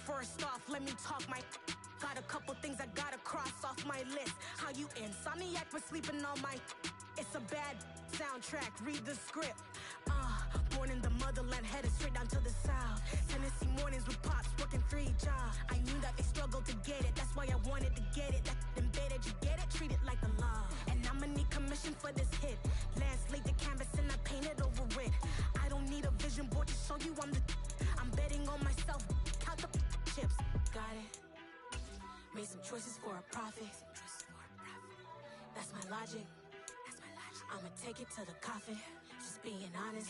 First off, let me talk my. Got a couple things I gotta cross off my list. How you insomniac for sleeping on my. It's a bad soundtrack, read the script. Born in the motherland, headed straight down to the south. Tennessee mornings with pops, working 3 jobs. I knew that they struggled to get it, that's why I wanted to get it. That embedded, you get it, treat it like the law. And I'ma need commission for this hit. Lance laid the canvas and I painted over it. I don't need a vision board to show you I'm betting on myself, count the chips. Got it. Made some choices for a profit. That's my logic. I'ma take it to the coffin, just being honest.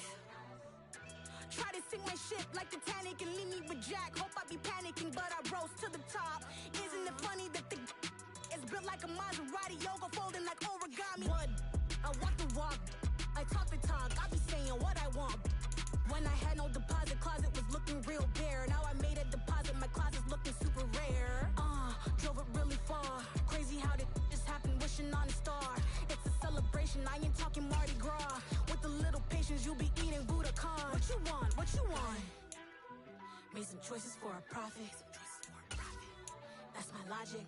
Try to sink my ship like Titanic and leave me with Jack. Hope I be panicking, but I rose to the top. Isn't it funny that the is built like a Maserati, yoga folding like origami? What? I walk the walk, I talk the talk, I be saying what I want. When I had no deposit, closet was looking real bare. Now I made a deposit, my closet's looking super rare. Drove it really far. Crazy how did just happen, wishing on a star. It's a celebration, I ain't talking Mardi Gras. With a little patience, you'll be eating Budokan. What you want? What you want? Made some choices for a profit. That's my logic.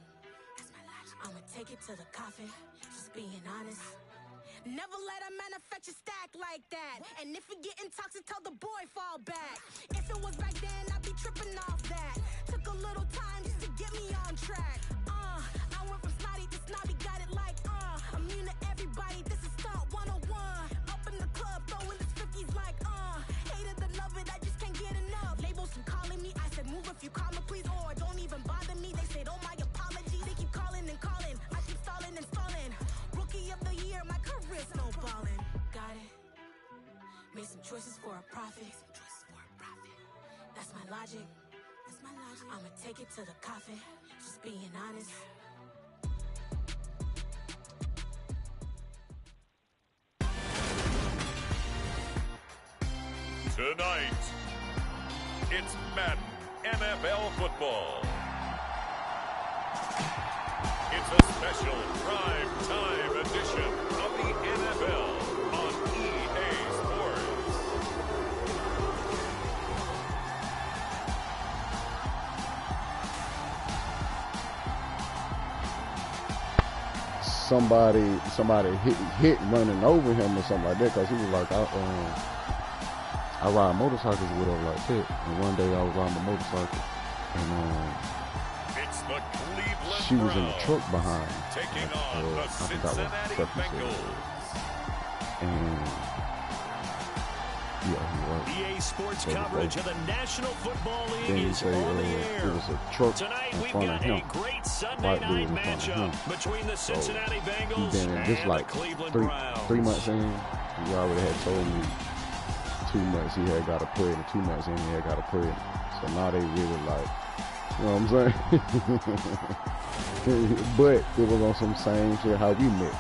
I'ma take it to the coffin, just being honest. Never let a manufacture stack like that. And if it getting toxic, tell the boy fall back. If it was back then, I'd be tripping off that. Took a little time just to get me on track. I went from snotty to snobby, got it like immune to everybody, this is Stunt 101. Up in the club, throwing this 50s like hate it, love it, I just can't get enough. Labels keep calling me, I said move if you call me please, or don't even bother me. They said oh my apologies, they keep calling and calling. I keep stalling and stalling. Rookie of the year, my career snowballing. Got it. Made some choices for a profit. That's my logic. I'ma take it to the coffin, just being honest. Tonight, it's Madden NFL football. It's a special prime time edition of the NFL on EA Sports. Somebody hit running over him or something like that, because he was like, I ride motorcycles or whatever like that. And one day I was riding my motorcycle, and It's the Cleveland she was in the Browns truck behind me. taking on the I forgot Cincinnati what truck he Bengals. said. And yeah, he was. EA Sports coverage of the National Football Then League he is say on the it air. was a truck Tonight in we've front of got him. a great Sunday White dude night in front of him. matchup between the So Cincinnati he Bengals been in this and like the Cleveland 3 Browns. months in. He already had told me 2 months he had got to play, and 2 months in he had got to play. So now they really like, you know what I'm saying? But it was on some same shit how we met.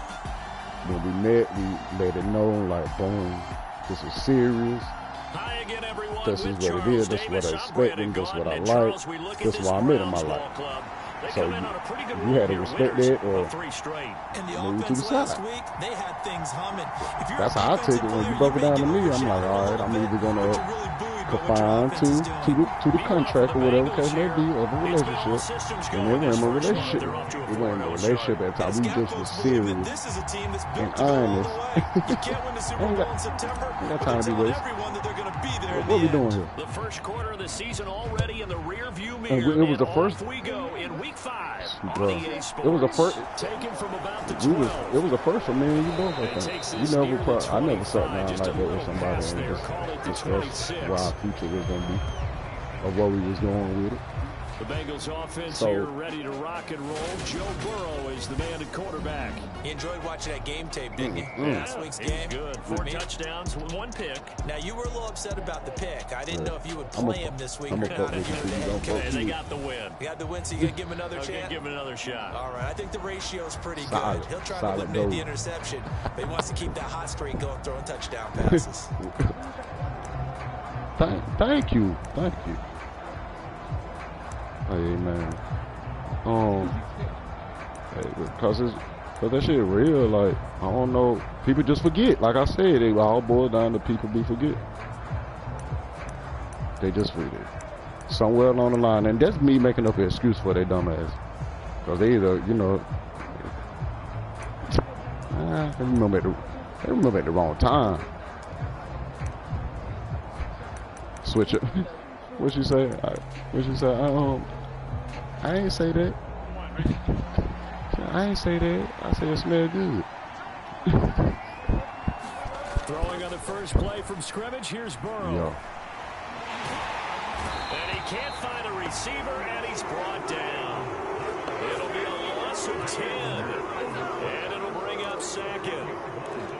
When we met, we let it know like, boom, this is serious. Hi again, everyone. This is With what it Charles is. This is what I Davis, I'm expect, Brandon and this is what Gaudin. I And like. Charles, we look at This is this what I met in my Browns life. ball club. They So come in on a pretty good you roll had to here, respect winners that, or of 3 straight. And the move to offense the last side. week, they had things humming. If you're That's a how I take defensive it. When player, you broke it may down to get me, I'm overshadowed like, all right, a I'm little either bit, gonna but you're really buoyed by what your confined offense is doing. to the contract or whatever case may be of a relationship, and then we're in a relationship. We were in a relationship at the time. We just was serious This is a team that's and built to go all honest. the way. You can't win the Super Bowl in September, ain't got but time they're to be telling wasted. everyone that they're going to be there in What the we doing end. here? The first quarter of the season already in the rear view And mirror. it was the first. Off we go in week 5 on Bro, EA Sports. it was the first. Taken from about the It 12. was the first for me and you both. I It takes think this you near never. the I never sat 25, down just like a that with little somebody pass and there, call it the discuss 26. where our future was gonna be, or what we was going with it. The Bengals offense So- here ready to rock and roll. Joe Burrow is the man at quarterback. You enjoyed watching that game tape, didn't you? Mm. Last week's It was game. good. 4 touchdowns, 1 pick. Now, you were a little upset about the pick. I didn't know if you would I'm play a- him this week I'm or a not fuck if with you you, were the you head don't coach. And they got the win. You got the win, so you got to give him another Okay, chance? give him another shot. All right, I think the ratio's pretty Solid. good. He'll try to Solid limit goal. the interception, but he wants to keep that hot streak going, throwing touchdown passes. Thank you. Hey man, because that shit real. Like, I don't know, people just forget. Like I said, it all boils down to people be forget. They just forget. somewhere along the line, and that's me making up an excuse for their dumb ass. Because they either, you know, they remember at the wrong time. Switch it. What you say? What you say? I ain't say that. I ain't say that. I said it smelled good. Throwing on the first play from scrimmage. Here's Burrow. Yo. And he can't find a receiver, and he's brought down. It'll be a loss of 10. And it'll bring up second.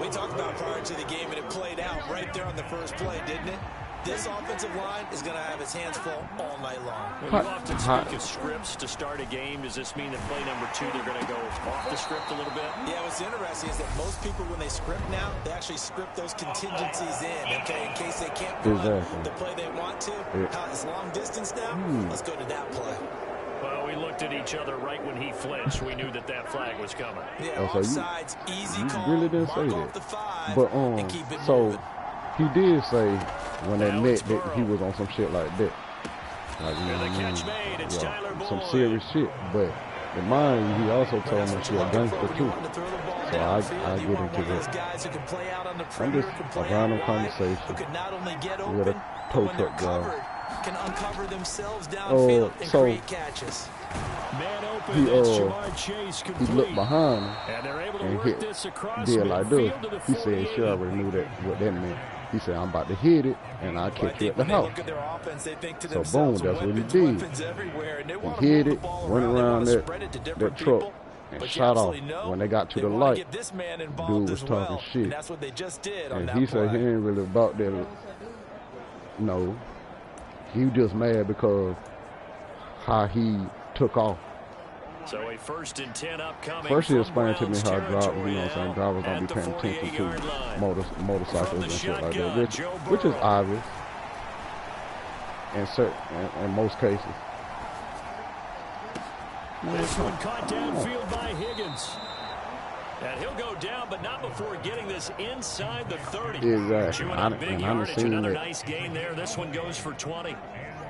We talked about prior to the game, and it played out right there on the first play, didn't it? This offensive line is going to have his hands full all night long. Well, you often speak of scripts to start a game. Does this mean that play number 2, they're going to go off the script a little bit? Yeah, what's interesting is that most people, when they script now, they actually script those contingencies in, okay, in case they can't run the play they want to. It's long distance now. Let's go to that play. Well, we looked at each other right when he flinched. We knew that that flag was coming. Yeah, offsides, easy call, really didn't say mark off that. the 5, but and keep it so moving. he did say when they met that he was on some shit like that. Like, you know what I mean? Some serious shit. But in mind, he also told me she a gangster too. So I get into that. I'm just a random conversation with a tow truck driver. Can uncover themselves downfield and create catches. He looked behind him and hit, did like this. He said she already knew that what that meant. He said, I'm about to hit it, and I'll catch you at the house. So boom, that's what he did. He hit it, went around that truck, and shot off. When they got to the light, dude was talking shit. And he said he ain't really about that. No. He was just mad because how he took off. So a 1st and 10 upcoming. First he explained to me how drivers, you know what I'm saying, drivers don't be paying attention to motorcycles and shit like that, which is obvious in most cases. This one caught downfield by Higgins. And he'll go down, but not before getting this inside the 30. Exactly. Chewing up big yardage, another nice gain there. This one goes for 20.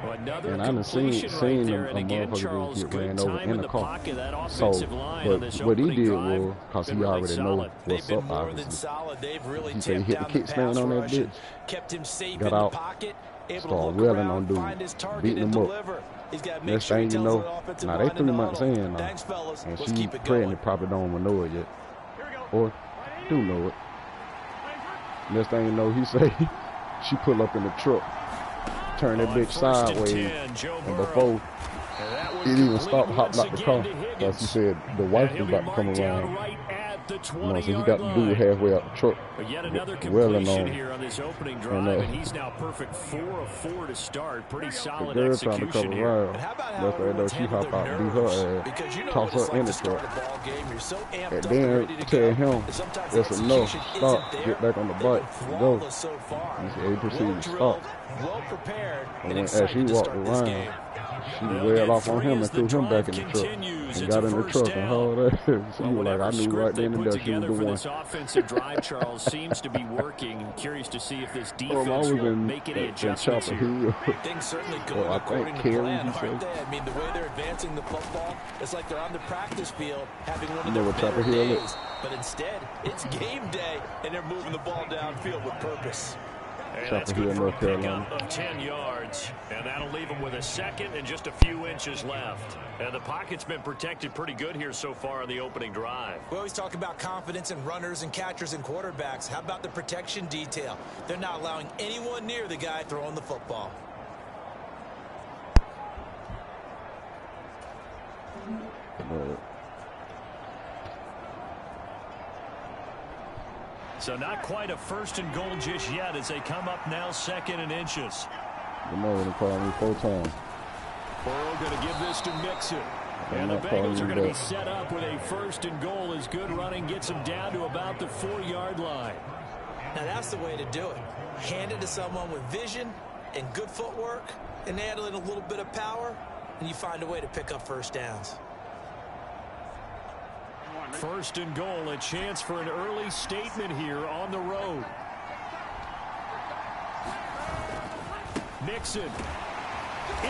And I done seen a motherfucker get ran over in the car. So, but what he did was, because he already know what's up, obviously. He said he hit the kickstand on that bitch, got out, started wailing on dude, beating him up. Next thing you know, now they 3 months in now, and she pregnant, probably don't even know it yet. Or do know it. Next thing you know, he say she pull up in the truck, turn that bitch sideways, and before he even stopped, hopped out the car, because he said the wife was about to come around. You know, so he got the dude halfway out the truck, welling on here on this opening drive, and he's now perfect 4 of 4 to start. Pretty solid the girl execution trying to come around. That's why though she hop out, beat her ass, toss her in the truck, and then tell him that's enough. Stop, get back on the bike, and go. He said he proceeded to stop. And when as she walked around, she wailed off on him and threw him back in the truck and got in the truck and hauled that. She was like, I knew right then and there she was the one. This offensive drive, Charles, seems to be working. Curious to see if this defense will make any adjustments here. Things certainly go according to plan, aren't they? I mean, the way they're advancing the football, it's like they're on the practice field having one of their better days. But instead, it's game day, and they're moving the ball downfield with purpose. And that's good for a pickup of 10 yards. And that'll leave them with a second and just a few inches left. And the pocket's been protected pretty good here so far on the opening drive. We always talk about confidence in runners and catchers and quarterbacks. How about the protection detail? They're not allowing anyone near the guy throwing the football. So not quite a 1st and goal just yet as they come up now 2nd and inches. The mother called me 4 times. Burrow going to give this to Mixon. And the Bengals are going to be set up with a 1st and goal as good running gets them down to about the 4-yard line. Now that's the way to do it. Hand it to someone with vision and good footwork and add in a little bit of power, and you find a way to pick up 1st downs. 1st and goal, a chance for an early statement here on the road. Mixon.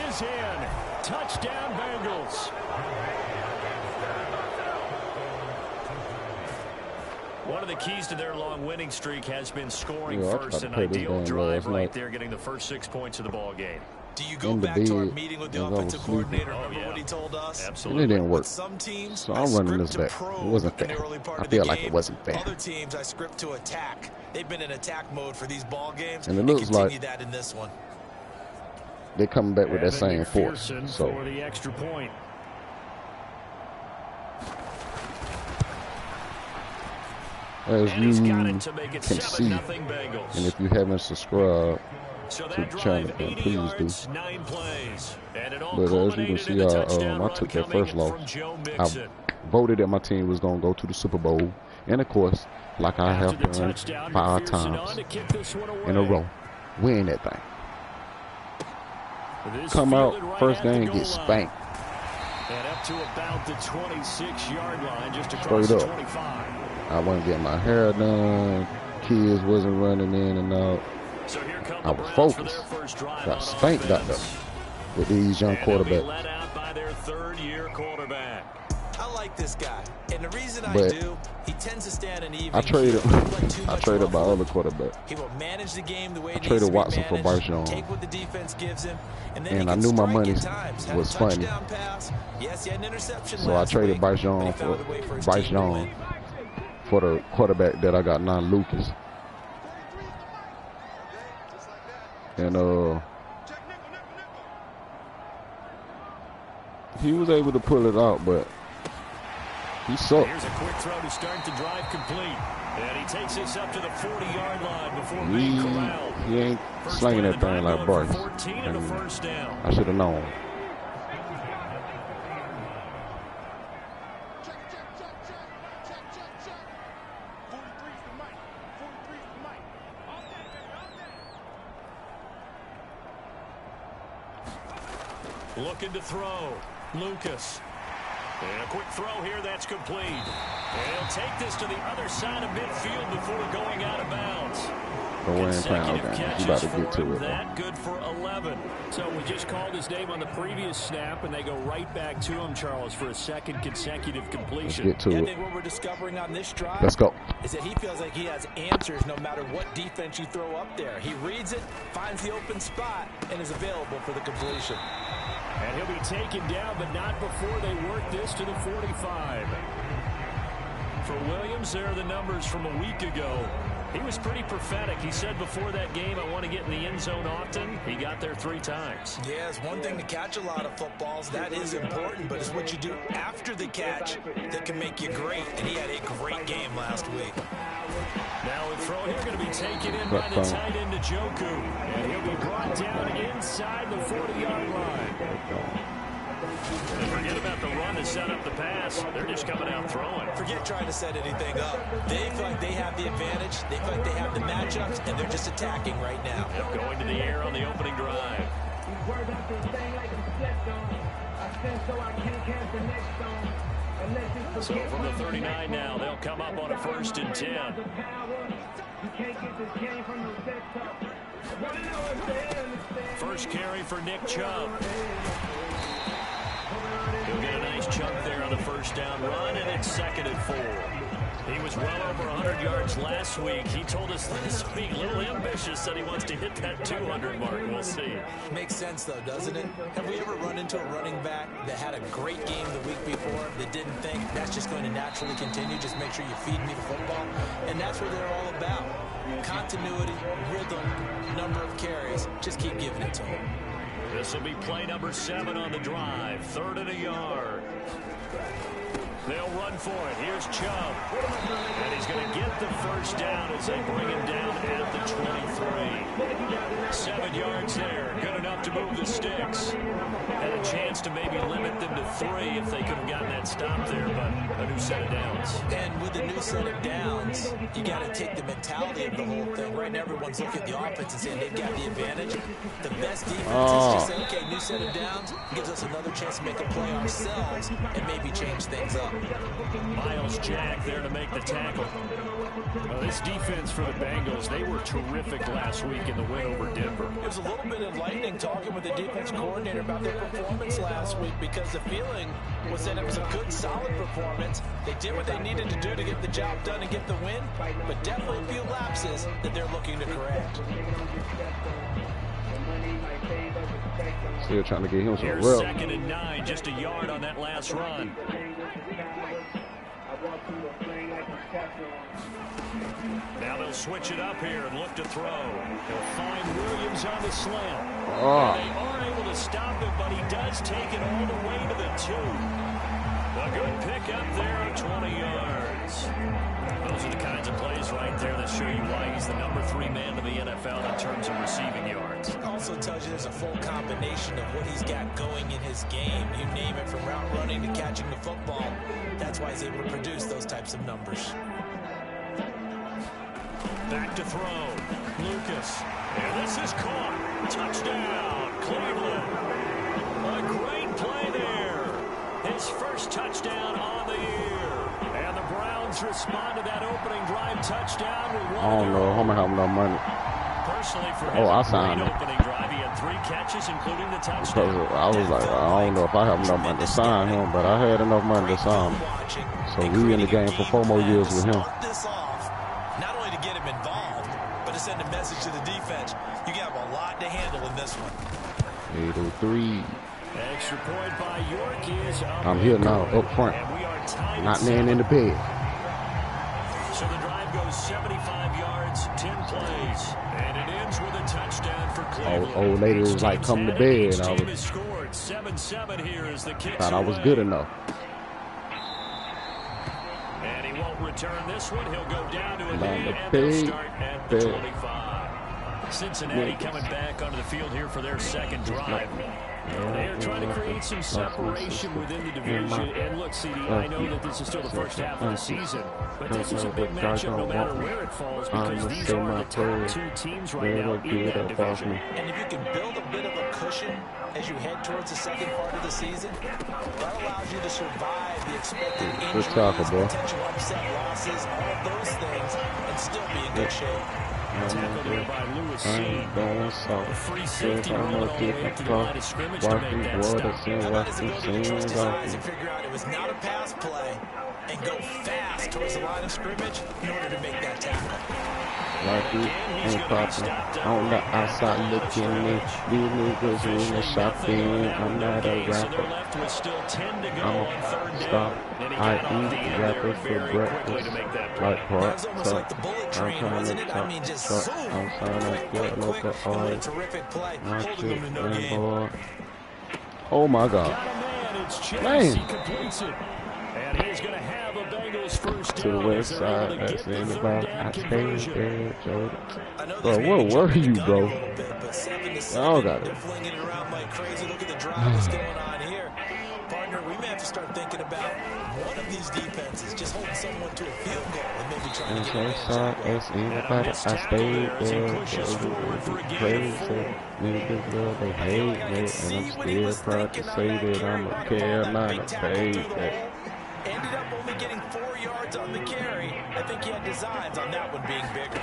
is in. Touchdown, Bengals. One of the keys to their long winning streak has been scoring first. An ideal drive right there, getting the first 6 points of the ball game. Do you go back to our meeting with the offensive coordinator? Remember what he told us? Absolutely. And it didn't work. Some teams, so I'm running this back. It wasn't fair. I feel like it wasn't fair. Other teams, I script to attack. They've been in attack mode for these ball games. And it looks like that in this one. They're coming back with that same force. So for the extra point. As you can see, and if you haven't subscribed to the channel, please do. But as you can see, I took that first loss. I voted that my team was going to go to the Super Bowl. And of course, like I have done 5 times in a row, win that thing. Come out, first game, get spanked. And up to about the 26-yard line, just across the 25. I wasn't getting my hair done. Kids wasn't running in and out. So here come I was focused. Got spanked out there with these young quarterbacks. Let out by their third-year quarterback. I like this guy, and the reason I do, he tends to stand an even. I traded my other quarterback. He will manage the game the way I traded Watson for Bryce Young. Take what the defense gives him, and I knew my money was funny. Yes, he had an interception so I traded Bryce Young for the quarterback that I got now, Lucas. And he was able to pull it out, but he sucked. Here's a quick throw to start the drive complete. And he takes this up to the 40-yard line before being corralled. He ain't slinging that thing like Bryce. I should have known. Looking to throw. Lucas. And a quick throw here, that's complete. And he'll take this to the other side of midfield before going out of bounds. Consecutive catches for him, that good for 11. So we just called his name on the previous snap, and they go right back to him, Charles, for a second consecutive completion. Let's get to it. I think what we're discovering on this drive Let's go. is that he feels like he has answers no matter what defense you throw up there. He reads it, finds the open spot, and is available for the completion. And he'll be taken down, but not before they work this to the 45. For Williams, there are the numbers from a week ago. He was pretty prophetic. He said before that game, I want to get in the end zone often. He got there 3 times. Yeah, it's one thing to catch a lot of footballs. That is important, but it's what you do after the catch that can make you great. And he had a great game last week. Now a throw here going to be taken in by the tight end to Joku. And he'll be brought down inside the 40-yard line. And forget about the run to set up the pass. They're just coming out throwing. Forget trying to set anything up. They feel like they have the advantage. They feel like they have the matchups, and they're just attacking right now. Yep, going to the air on the opening drive. So from the 39 now, they'll come up on a 1st and 10. First carry for Nick Chubb. He'll get a nice chunk there on the first down run, and it's 2nd and 4. He was well over 100 yards last week. He told us this week, a little ambitious, that he wants to hit that 200 mark. We'll see. Makes sense, though, doesn't it? Have we ever run into a running back that had a great game the week before that didn't think that's just going to naturally continue? Just make sure you feed me the football. And that's what they're all about. Continuity, rhythm, number of carries. Just keep giving it to them. This will be play number 7 on the drive. 3rd and a yard. They'll run for it. Here's Chubb. And he's going to get the first down as they bring him down at the 23. 7 yards there. Good enough to move the sticks. Had a chance to maybe limit them to 3 if they could have gotten that stop there, but a new set of downs. And with a new set of downs, you got to take the mentality of the whole thing. Right now, everyone's looking at the offense and saying they've got the advantage. The best defense is just saying, okay, new set of downs gives us another chance to make a play ourselves and maybe change things up. Miles Jack there to make the tackle. Well, this defense for the Bengals, they were terrific last week in the win over Denver. It was a little bit enlightening talking with the defense coordinator about their performance last week, because the feeling was that it was a good, solid performance. They did what they needed to do to get the job done and get the win, but definitely a few lapses that they're looking to correct. Still trying to get him some Here's reps. 2nd and 9, just a yard on that last run. Now they'll switch it up here and look to throw. They'll find Williams on the slant. They are able to stop him, but he does take it all the way to the 2. A good pick up there, 20 yards. Those are the kinds of plays right there that show you why he's the #3 man in the NFL in terms of receiving yards. It also tells you there's a full combination of what he's got going in his game. You name it, from route running to catching the football. That's why he's able to produce those types of numbers. Back to throw. Lucas. And this is caught. Touchdown, Cleveland. A great play there. His first touchdown on the year. And the Browns respond to that opening drive touchdown. I don't know. I'm gonna have no money. Personally, for him, I signed him. opening drive, he had 3 catches, including the touchdown. Because I was like, I don't know if I have enough money to sign him, but I had enough money to sign him. So we in the game for 4 more years with him. Not only to get him involved, but to send a message to the defense. You have a lot to handle in this one. 803. Extra point by York is up. I'm here now, up front. Not laying in the bed. So the drive goes 75 yards, 10 plays, and it ends with a touchdown for Cleveland. Old lady was like, come to bed. And I was scored 7-7 here as the kicks thought I was away. good enough. And he won't return this one. He'll go down to a Down knee, the and they'll big, start at the 25. Cincinnati coming back onto the field here for their second drive. They are trying to create some separation within the division. And look, CD, I know that this is still the first half of the season, but this is a big matchup no matter where it falls, because these are the top 2 teams right now in that division. And if you can build a bit of a cushion as you head towards the second part of the season, that allows you to survive the expected injuries, potential upset losses, all of those things, and still be in good shape. Tackled here by Lewis C. A free safety rolling all the way up to the line of scrimmage to make that stop. How about his ability to trust his eyes and figure out it was not a pass play and go fast towards the line of scrimmage in order to make that tackle. Like it ain't poppin'. On the outside looking in. These niggas in the shop in. I'm not a rapper. I'm a stop. I eat rappers for breakfast. Like part. I'm trying to talk. I'm trying to get local art. My shit and boy. Oh my God. Man. And he's going to have a Bengals first down. To the west side, that's anybody. I stay there, Jordan. Bro, where were you, bro? Y'all got it. Look at the drive that's going on here. Partner, we may have to start thinking about one of these defenses just holding someone to a field goal and maybe trying to get side, that's anybody. I stay there, crazy. Niggas love, they hate me, and I'm still proud to say that I'm a Carolina baby. Ended up only getting 4 yards on the carry. I think he had designs on that one being bigger.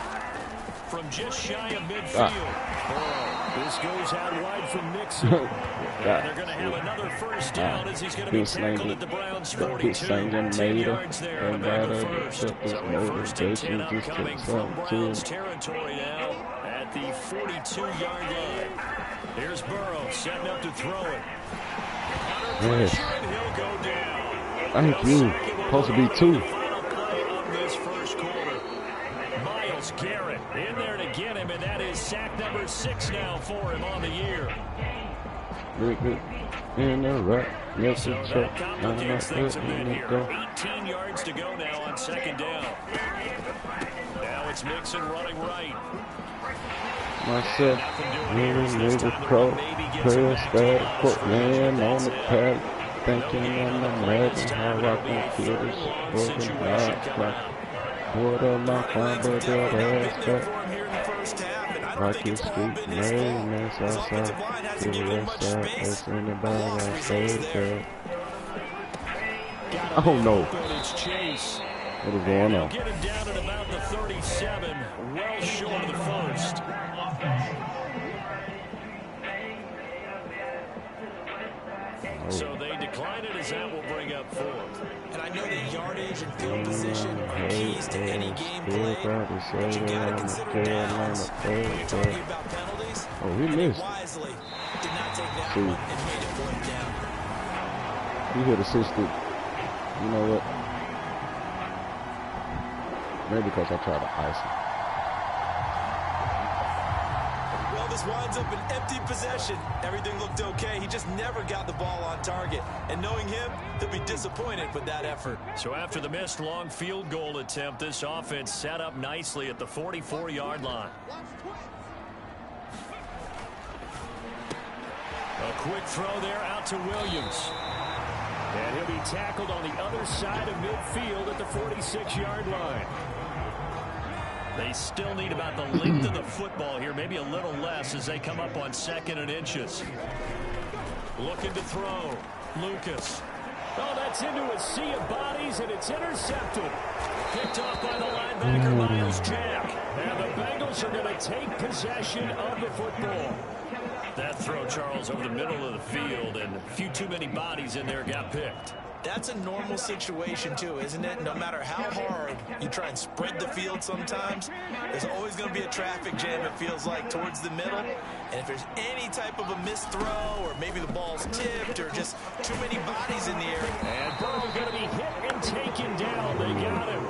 From just shy of midfield. This goes out wide from Nixon. And they're going to have another first down as he's going to be tackled at the Browns 42. 10 yards there on the first. So first and 10 upcoming from Browns territory now at the 42-yard line. Here's Burrow setting up to throw it. Under pressure, and he'll go down. Thank you. Supposed to be 2. Final play of this first quarter. Myles Garrett in there to get him, and that is sack number 6 now for him on the year. In the right. So that complicates things a bit here. 18 yards to go now on second down. Now it's Mixon running right. Myself, nigga, pro, press that, put man on the pad. Thinking on the magic, how I can feel this broken heart. Like, what am I fine, but that ass back. Like it's street, man, that's outside. To the west side, that's anybody I say that. I don't know. What is going on? Get him down at about the 37, well short of the first. So they decline it as that will bring up fourth. And I know that yardage and field position are keys to any game play, but you got to consider downs when you're talking about penalties. Oh, he missed. Wisely did not take that one and made it fourth down. He hit assisted. You know what? Maybe because I tried to ice him. Well, this winds up an empty possession. Everything looked okay. He just never got the ball on target. And knowing him, he'll be disappointed with that effort. So after the missed long field goal attempt, this offense set up nicely at the 44-yard line. A quick throw there out to Williams. And he'll be tackled on the other side of midfield at the 46-yard line. They still need about the length of the football here, maybe a little less as they come up on 2nd and inches. Looking to throw. Lucas. Oh, that's into a sea of bodies, and it's intercepted. Picked off by the linebacker, Miles Jack. And the Bengals are going to take possession of the football. That throw, Charles, over the middle of the field, and a few too many bodies in there got picked. That's a normal situation, too, isn't it? No matter how hard you try and spread the field sometimes, there's always going to be a traffic jam, it feels like, towards the middle. And if there's any type of a missed throw, or maybe the ball's tipped, or just too many bodies in the air. And Burrow going to be hit and taken down. They got him.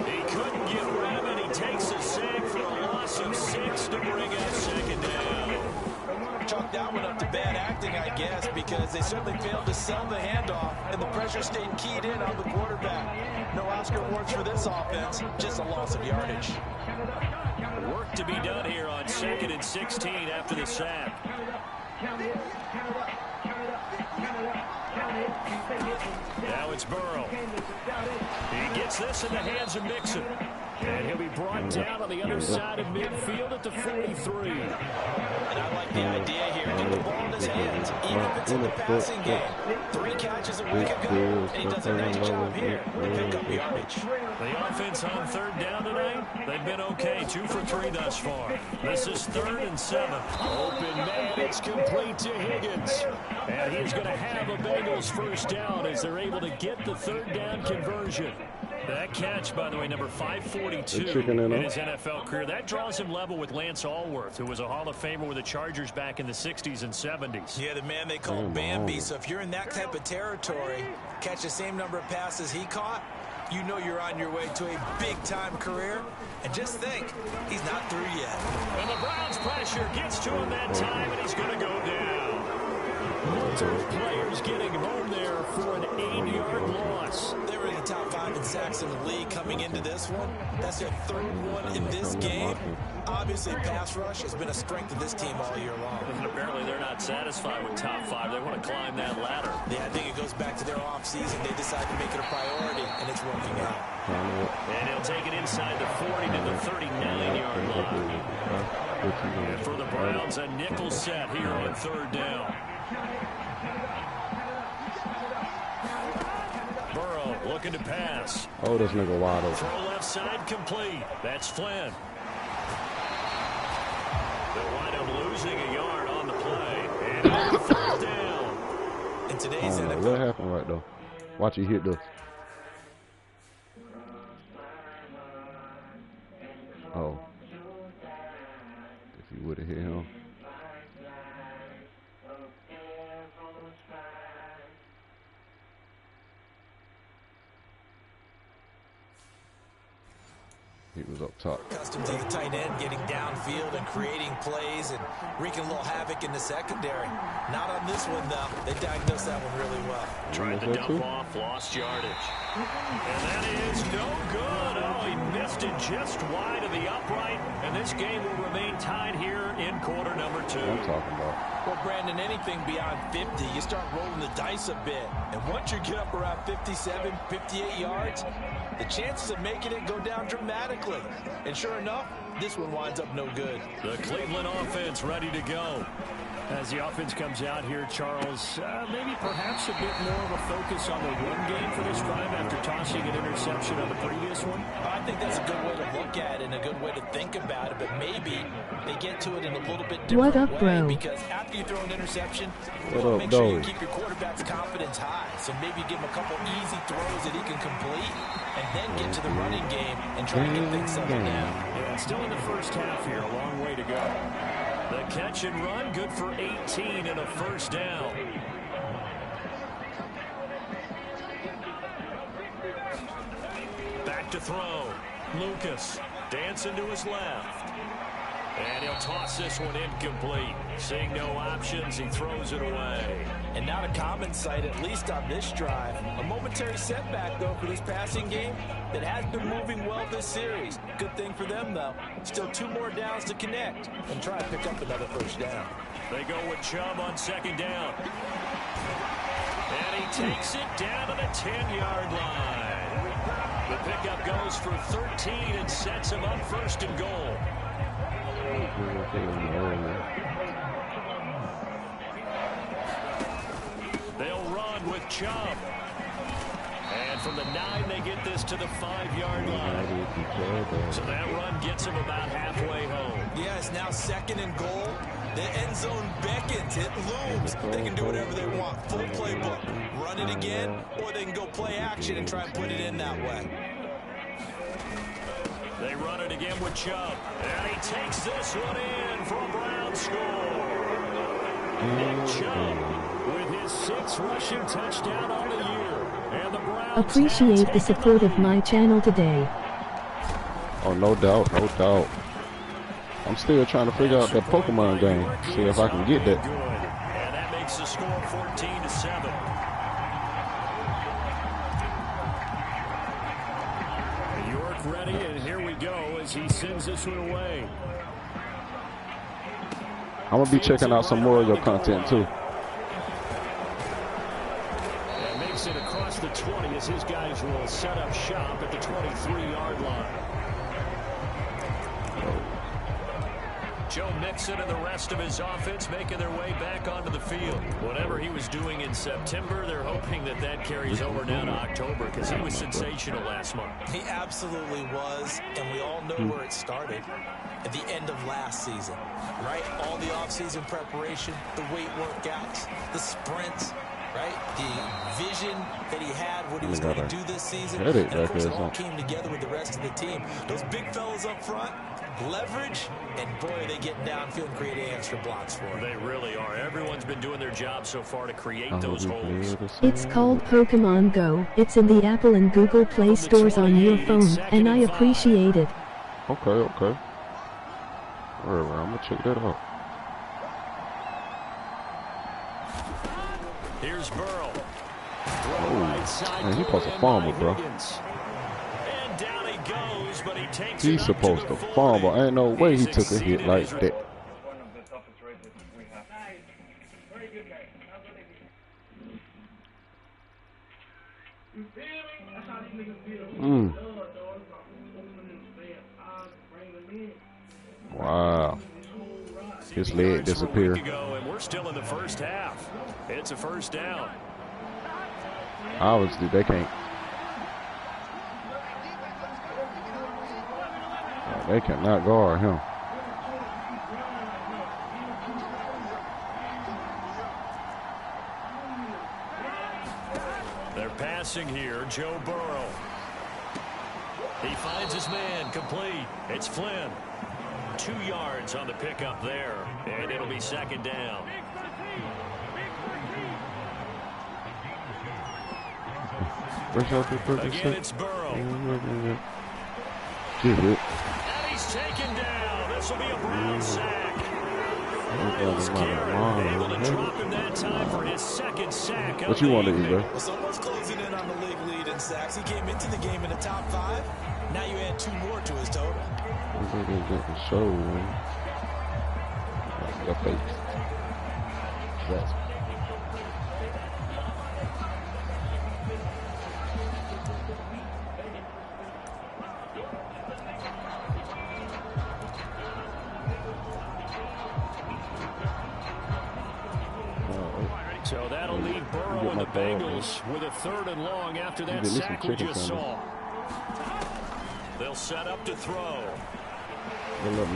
He couldn't get rid of it. He takes a sack for a loss of 6 to bring up 2nd down. Chalk that one up to bad acting, I guess, because they certainly failed to sell the handoff, and the pressure stayed keyed in on the quarterback. No Oscar awards for this offense, just a loss of yardage. Work to be done here on 2nd and 16 after the sack. Now it's Burrow. He gets this in the hands of Mixon. And he'll be brought down on the other side of midfield at the 43. And I like the idea here. Get the ball in his hands, even if it's in the passing game. 3 catches a week ago, and he does a nice job here to pick up yardage. The offense on 3rd down tonight, they've been okay. 2 for 3 thus far. This is 3rd and 7. Open man, it's complete to Higgins. And he's going to have a Bengals first down as they're able to get the 3rd down conversion. That catch, by the way, number 542 in his NFL career. That draws him level with Lance Allworth, who was a Hall of Famer with the Chargers back in the 60s and 70s. Yeah, the man they call Bambi. So if you're in that type of territory, catch the same number of passes he caught, you know you're on your way to a big-time career. And just think, he's not through yet. And the Browns pressure gets to him that time, and he's going to go down. Multiple players getting home there for an 8-yard loss. They were in the top 5 in sacks in the league coming into this one. That's their 3rd one in this game. Obviously, pass rush has been a strength of this team all year long. And apparently they're not satisfied with top 5. They want to climb that ladder. Yeah, I think it goes back to their offseason. They decided to make it a priority, and it's working out. And he'll take it inside the 40 to the 39-yard line. And for the Browns, a nickel set here on 3rd down. Burrow looking to pass. Oh, this nigga wide open. Throw left side complete. That's Flynn. They'll wind up losing a yard on the play. And on 4th down. In today's NFL. What happened right though? Watch he hit the. Oh. If he would have hit him. He was up top. Accustomed to the tight end getting downfield and creating plays and wreaking a little havoc in the secondary. Not on this one, though. They diagnosed that one really well. Tried to dump off, lost yardage. And that is no good. Oh, he missed it just wide of the upright. And this game will remain tied here in quarter number 2. I'm talking about. Well, Brandon, anything beyond 50, you start rolling the dice a bit. And once you get up around 57, 58 yards, the chances of making it go down dramatically. And sure enough, this one winds up no good. The Cleveland offense ready to go. As the offense comes out here, Charles, maybe perhaps a bit more of a focus on the run game for this drive after tossing an interception on the previous one? I think that's a good way to look at it and a good way to think about it, but maybe they get to it in a little bit different way, because after you throw an interception, you want to make sure you keep your quarterback's confidence high. So maybe give him a couple easy throws that he can complete and then get to the running game and try to get things settled down. Yeah, still in the first half here, a long way to go. The catch and run, good for 18 and a first down. Back to throw. Lucas dancing to his left. And he'll toss this one incomplete. Seeing no options, he throws it away. And not a common sight, at least on this drive. A momentary setback, though, for this passing game that has been moving well this series. Good thing for them, though. Still 2 more downs to connect and try to pick up another first down. They go with Chubb on second down. And he takes it down to the 10-yard line. The pickup goes for 13 and sets him up first and goal. They'll run with Chubb. And from the 9, they get this to the 5-yard line. So that run gets them about halfway home. Yeah, it's now second and goal. The end zone beckons. It looms. They can do whatever they want. Full playbook. Run it again, or they can go play action and try and put it in that way. They run it again with Chubb. And he takes this one in for a Browns score. Nick Chubb with his 6th rushing touchdown on the year. And the Browns appreciate the support of my channel today. Oh, no doubt, no doubt. I'm still trying to figure out that Pokemon game. See if I can get that. And that makes the score 14-7. York ready, and here we go as he sends this one away. I'm going to be checking out some more of your content, too. And makes it across the 20 as his guys will set up shop at the 23-yard line. Joe Mixon and the rest of his offense making their way back onto the field. Whatever he was doing in September, they're hoping that that carries over now to October, because he was sensational last month. He absolutely was, and we all know where it started. At the end of last season, right? All the offseason preparation, the weight workouts, the sprints, right? The vision that he had, what he was going to do this season. And of course, it all came together with the rest of the team. Those big fellas up front, leverage, and boy, are they getting downfield and creating extra blocks for him. They really are. Everyone's been doing their job so far to create those holes. It's called Pokemon Go. It's in the Apple and Google Play stores on your phone, and I appreciate it. Okay, okay. All right, I'm going to check that out. Here's Burrow. Oh, man, he supposed to fumble, bro. And down he goes, but he takes He's supposed to fumble. Ain't no way he took a hit like that. Wow. His leg disappeared. And we're still in the first half. It's a first down. Obviously, they can't. They cannot guard him. They're passing here. Joe Burrow. He finds his man, complete. It's Flynn. 2 yards on the pickup there, and it'll be second down. Again, it's Burrow. Get it. And he's taken down. This will be a Brown sack. Miles Garrett able to drop him that time for his 2nd sack. What you want to eat, bro? Well, someone's closing in on the league lead in sacks. He came into the game in the top 5. Now you add 2 more to his total. Show, man. Your face. That's Bengals with a 3rd and long after that sack we just saw. They'll set up to throw. And a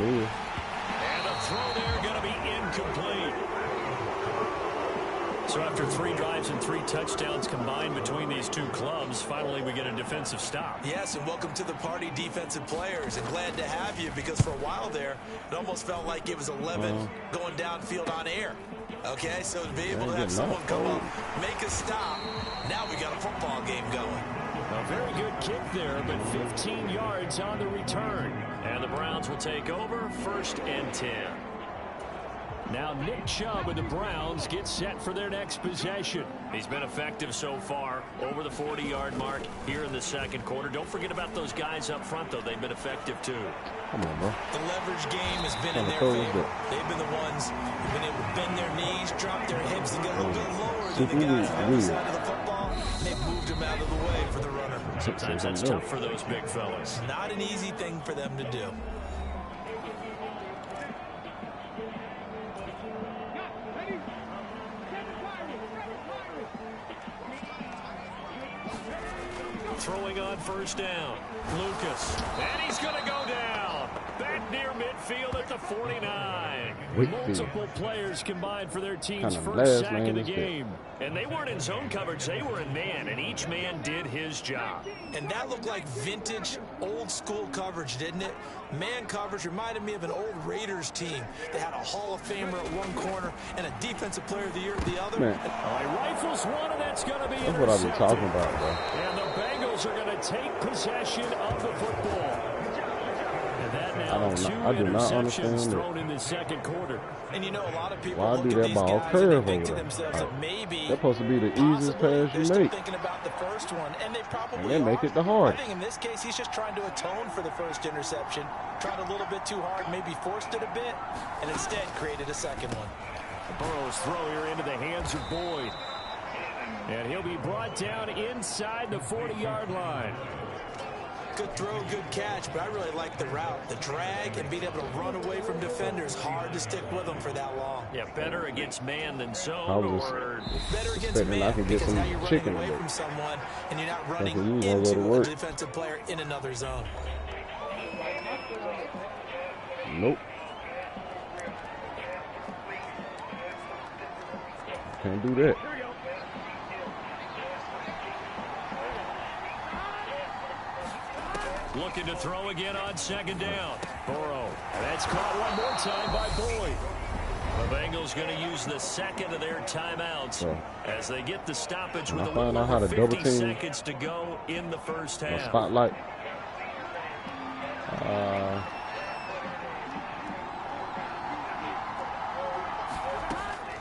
throw there going to be incomplete. So after 3 drives and 3 touchdowns combined between these two clubs, finally we get a defensive stop. Yes, and welcome to the party, defensive players. And glad to have you, because for a while there, it almost felt like it was 11 going downfield on air. Okay, so to be able to have someone come up, make a stop, now we got a football game going. A very good kick there, but 15 yards on the return. And the Browns will take over, 1st and 10. Now Nick Chubb and the Browns get set for their next possession. He's been effective so far, over the 40-yard mark here in the 2nd quarter. Don't forget about those guys up front, though. They've been effective, too. Come on, bro. The leverage game has been in their favor. They've been the ones who've been able to bend their knees, drop their hips, and get a little bit lower than the guys on the other side of the football. They've moved them out of the way for the runner. Sometimes that's tough for those big fellas. Not an easy thing for them to do. Throwing on 1st down. Lucas. And he's going to go down. Back near midfield at the 49. Multiple players combined for their team's first sack of the game. And they weren't in zone coverage. They were in man, and each man did his job. And that looked like vintage, old-school coverage, didn't it? Man coverage reminded me of an old Raiders team. They had a Hall of Famer at one corner and a Defensive Player of the Year at the other. Man. He rifles one, and that's going to be intercepted. That's what I've been talking about, bro. And the Bengals are going to take possession of the football. And that now 2 interceptions thrown in the 2nd quarter. And you know, a lot of people why look do at that these ball guys curve and they think to over themselves that maybe that's supposed to be the easiest pass you still make. Thinking about the first one, and they probably and they make it the hard. I think in this case, he's just trying to atone for the first interception. Tried a little bit too hard, maybe forced it a bit, and instead created a second one. Burrow's throw here into the hands of Boyd. And he'll be brought down inside the 40-yard line. Good throw, good catch, but I really like the route. The drag and being able to run away from defenders. Hard to stick with them for that long. Yeah, better against man than zone. Or better against man, because now you're running away from someone and you're not running into a defensive player in another zone. Nope. Can't do that. Looking to throw again on 2nd down. Burrow. That's caught one more time by Boyd. The Bengals going to use the 2nd of their timeouts as they get the stoppage with a little over 50 seconds to go in the first half. Spotlight.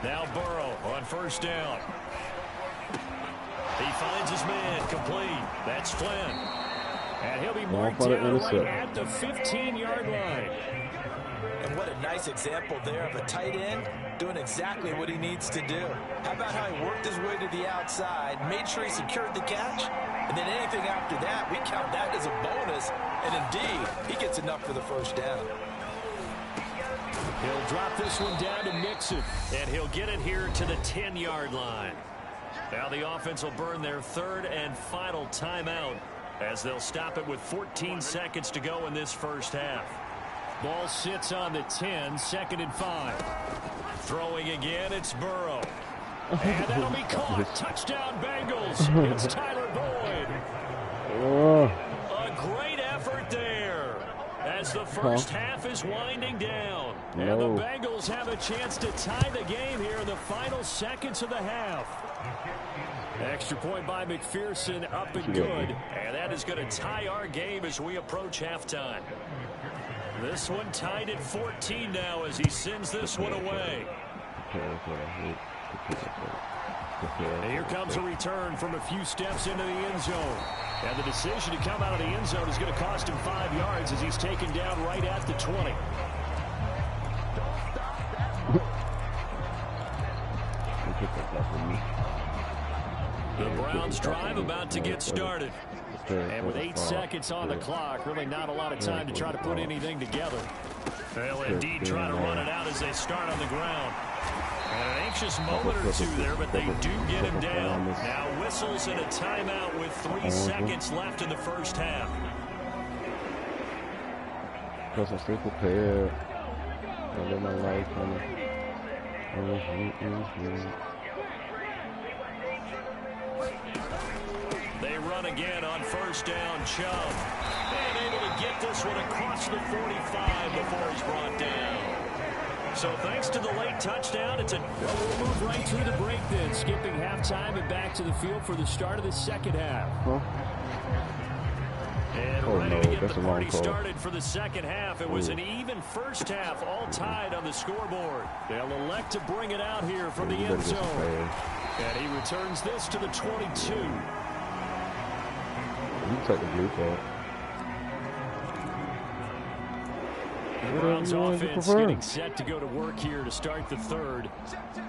Now Burrow on 1st down. He finds his man complete. That's Flynn. And he'll be marked down right at the 15-yard line. And what a nice example there of a tight end doing exactly what he needs to do. How about how he worked his way to the outside, made sure he secured the catch, and then anything after that, we count that as a bonus. And indeed, he gets enough for the first down. He'll drop this one down to Mixon, and he'll get it here to the 10-yard line. Now the offense will burn their 3rd and final timeout, as they'll stop it with 14 seconds to go in this first half. Ball sits on the 10, 2nd and 5. Throwing again, it's Burrow. And that'll be caught. Touchdown, Bengals. It's Tyler Boyd. A great effort there as the first half is winding down. And the Bengals have a chance to tie the game here in the final seconds of the half. Extra point by McPherson, up and good. And that is going to tie our game as we approach halftime. This one tied at 14 now as he sends this one away. And here comes a return from a few steps into the end zone. And the decision to come out of the end zone is going to cost him 5 yards as he's taken down right at the 20. The Browns drive about to get started. And with 8 seconds on the clock, really not a lot of time to try to put anything together. They'll indeed try to run it out as they start on the ground. And an anxious moment or two there, but they do get him down. Now whistles and a timeout with 3 seconds left in the first half. Because I stay prepared. I live my life, honey. They run again on first down. Chubb. And able to get this one across the 45 before he's brought down. So thanks to the late touchdown, we'll move right through the break then, skipping halftime and back to the field for the start of the second half. And ready to get the party started for the second half. It was an even first half, all tied on the scoreboard. They'll elect to bring it out here from the end zone. And he returns this to the 22. You take the blue card. The Browns offense getting set to go to work here to start the third.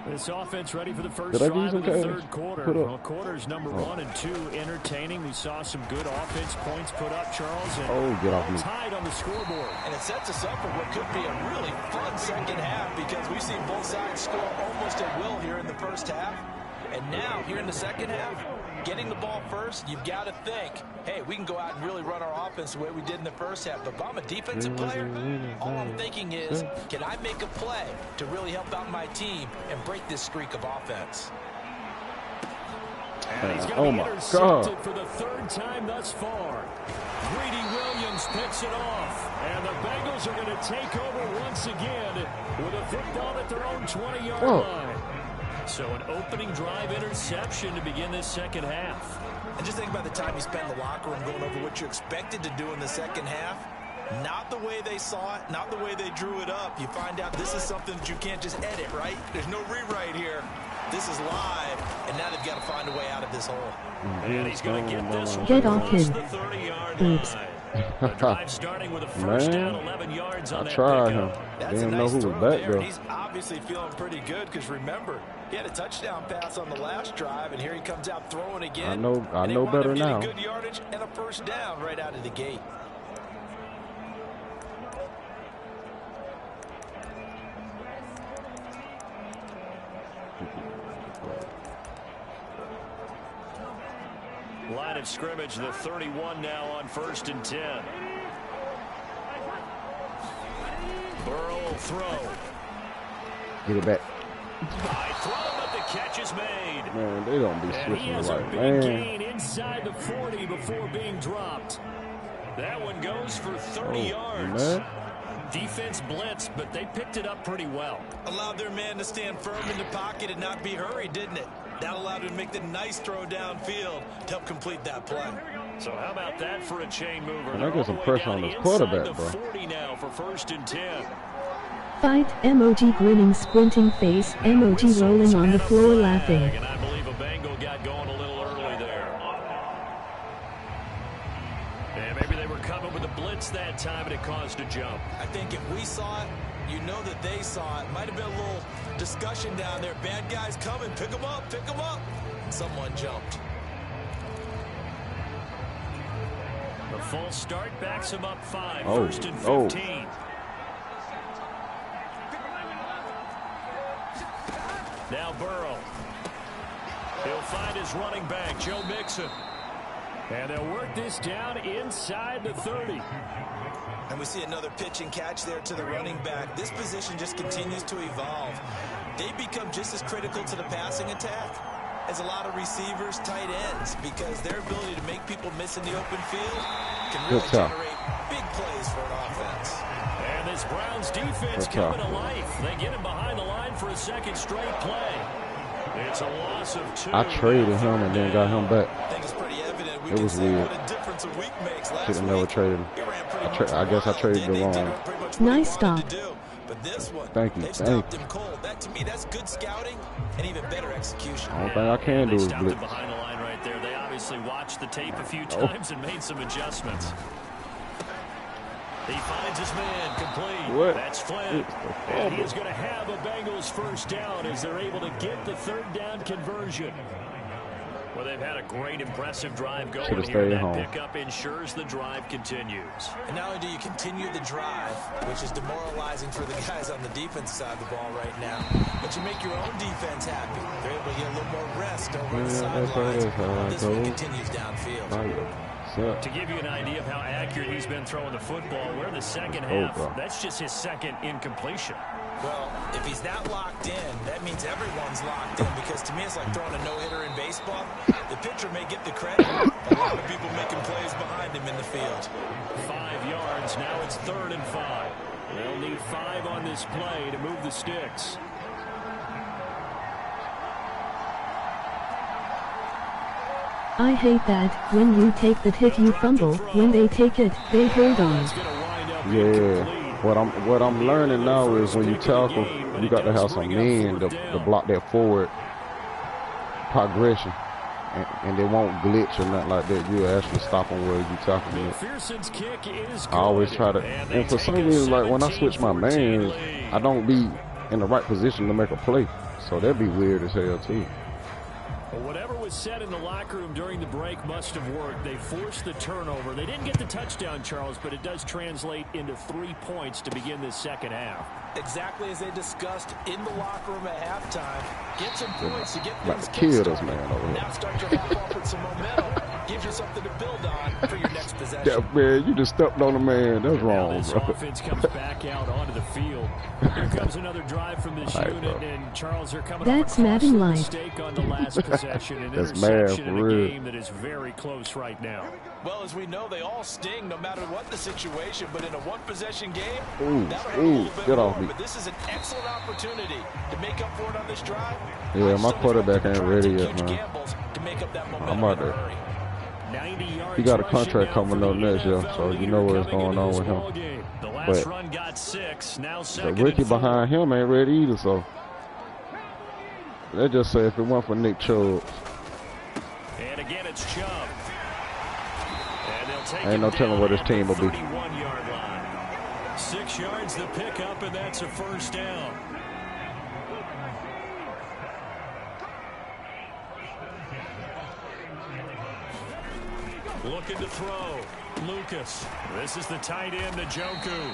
This offense ready for the first drive of the third quarter. Well, quarters number 1 and 2 entertaining. We saw some good offense points put up, Charles, and get off me. Tied on the scoreboard. And it sets us up for what could be a really fun second half because we've seen both sides score almost at will here in the first half. And now, here in the second half, getting the ball first, you've got to think, hey, we can go out and really run our offense the way we did in the first half. But if I'm a defensive player, all I'm thinking is, can I make a play to really help out my team and break this streak of offense? And he's going to be intercepted for the third time thus far. Greedy Williams picks it off. And the Bengals are going to take over once again with a football at their own 20-yard line. So an opening drive interception to begin this second half. And just think about the time you spend in the locker room going over what you're expected to do in the second half. Not the way they saw it, not the way they drew it up. You find out this is something that you can't just edit, right? There's no rewrite here. This is live, and now they've got to find a way out of this hole. And he's going to get this one across the 30-yard line. The drive starting with a first down, 11 yards on that pickup. That's a nice throw there. He's obviously feeling pretty good because remember, he had a touchdown pass on the last drive, and here he comes out throwing again. I know better now. Good yardage and a first down right out of the gate. Line of scrimmage, the 31 now on 1st and 10. Burrow will throw. Get it back. High throw, but the catch is made. Man, they don't be switching the right, man. And he has a big gain inside the 40 before being dropped. That one goes for 30 yards. Man. Defense blitzed, but they picked it up pretty well. Allowed their man to stand firm in the pocket and not be hurried, didn't it? That allowed him to make the nice throw downfield to help complete that play. So how about that for a chain mover? And I get some pressure on this quarterback, bro. 40 now for 1st and 10. Fight, emoji grinning, sprinting face, emoji rolling on the floor laughing. And I believe a Bengal got going a little early there. And maybe they were coming with a blitz that time and it caused a jump. I think if we saw it, you know that they saw it. Might have been a little discussion down there. Bad guys coming. Pick them up. Pick them up. Someone jumped. The false start backs him up 5. 1st and 15. Now Burrow. He'll find his running back, Joe Mixon. And they'll work this down inside the 30. And we see another pitch and catch there to the running back. This position just continues to evolve. They become just as critical to the passing attack as a lot of receivers, tight ends, because their ability to make people miss in the open field can really generate big plays for an offense. And this Browns defense coming to life. They get him behind the line for a second straight play. It's a loss of 2. I traded him and then got him back. I think it's pretty evident. It was weird. Should have never traded him. I guess I traded the wrong. Nice stop. But this one, thank you. Stopped him cold. That to me, that's good scouting and even better execution. The only thing I can do is stopped blitz. Him behind the line right there. They obviously watched the tape a few times and made some adjustments. He finds his man complete. What? That's Flynn. And he is going to have a Bengals first down as they're able to get the 3rd down conversion. Well, they've had a great, impressive drive going here. That pickup ensures the drive continues. And not only do you continue the drive, which is demoralizing for the guys on the defense side of the ball right now, but you make your own defense happy. They're able to get a little more rest over the sidelines. This one continues downfield. To give you an idea of how accurate he's been throwing the football, we're in the second half. That's just his second incompletion. Well, if he's that locked in, that means everyone's locked in, because to me it's like throwing a no-hitter in baseball. The pitcher may get the credit, a lot of people making plays behind him in the field. 5 yards, now it's 3rd and 5. They'll need 5 on this play to move the sticks. I hate that when you take the hit you fumble, when they take it, they hold on. Yeah. What I'm learning now is when you tackle, you got to have some men to block that forward progression, and they won't glitch or nothing like that. You actually stop them where you tackle it. I always try to, and for some reason, like when I switch my man, I don't be in the right position to make a play, so that'd be weird as hell too. Well, whatever was said in the locker room during the break must have worked. They forced the turnover. They didn't get the touchdown, Charles, but it does translate into 3 points to begin this second half. Exactly as they discussed in the locker room at halftime. Get some points to get things kickstarted. Now start your half off with some momentum. Gives you something to build on for your next possession. Yeah, man, you just stepped on a man. That's wrong, this bro. Offense comes back out onto the field. Here comes another drive from this unit, and Charles, they're coming up a costly mistake on the last possession. An interception in a game that is very close right now. Well, as we know, they all sting no matter what the situation, but in a one-possession game, get off me. But this is an excellent opportunity to make up for it on this drive. Yeah, my quarterback ain't ready yet, man. I'm out there. He got a contract coming up next year, so you know what's going on with him. But the rookie behind him ain't ready either, so let's just say if it weren't for Nick Chubb. And again, it's Chubb. Ain't no telling what his team will be. 31-yard line. 6 yards the pickup, and that's a first down. Looking to throw. Lucas. This is the tight end, Njoku.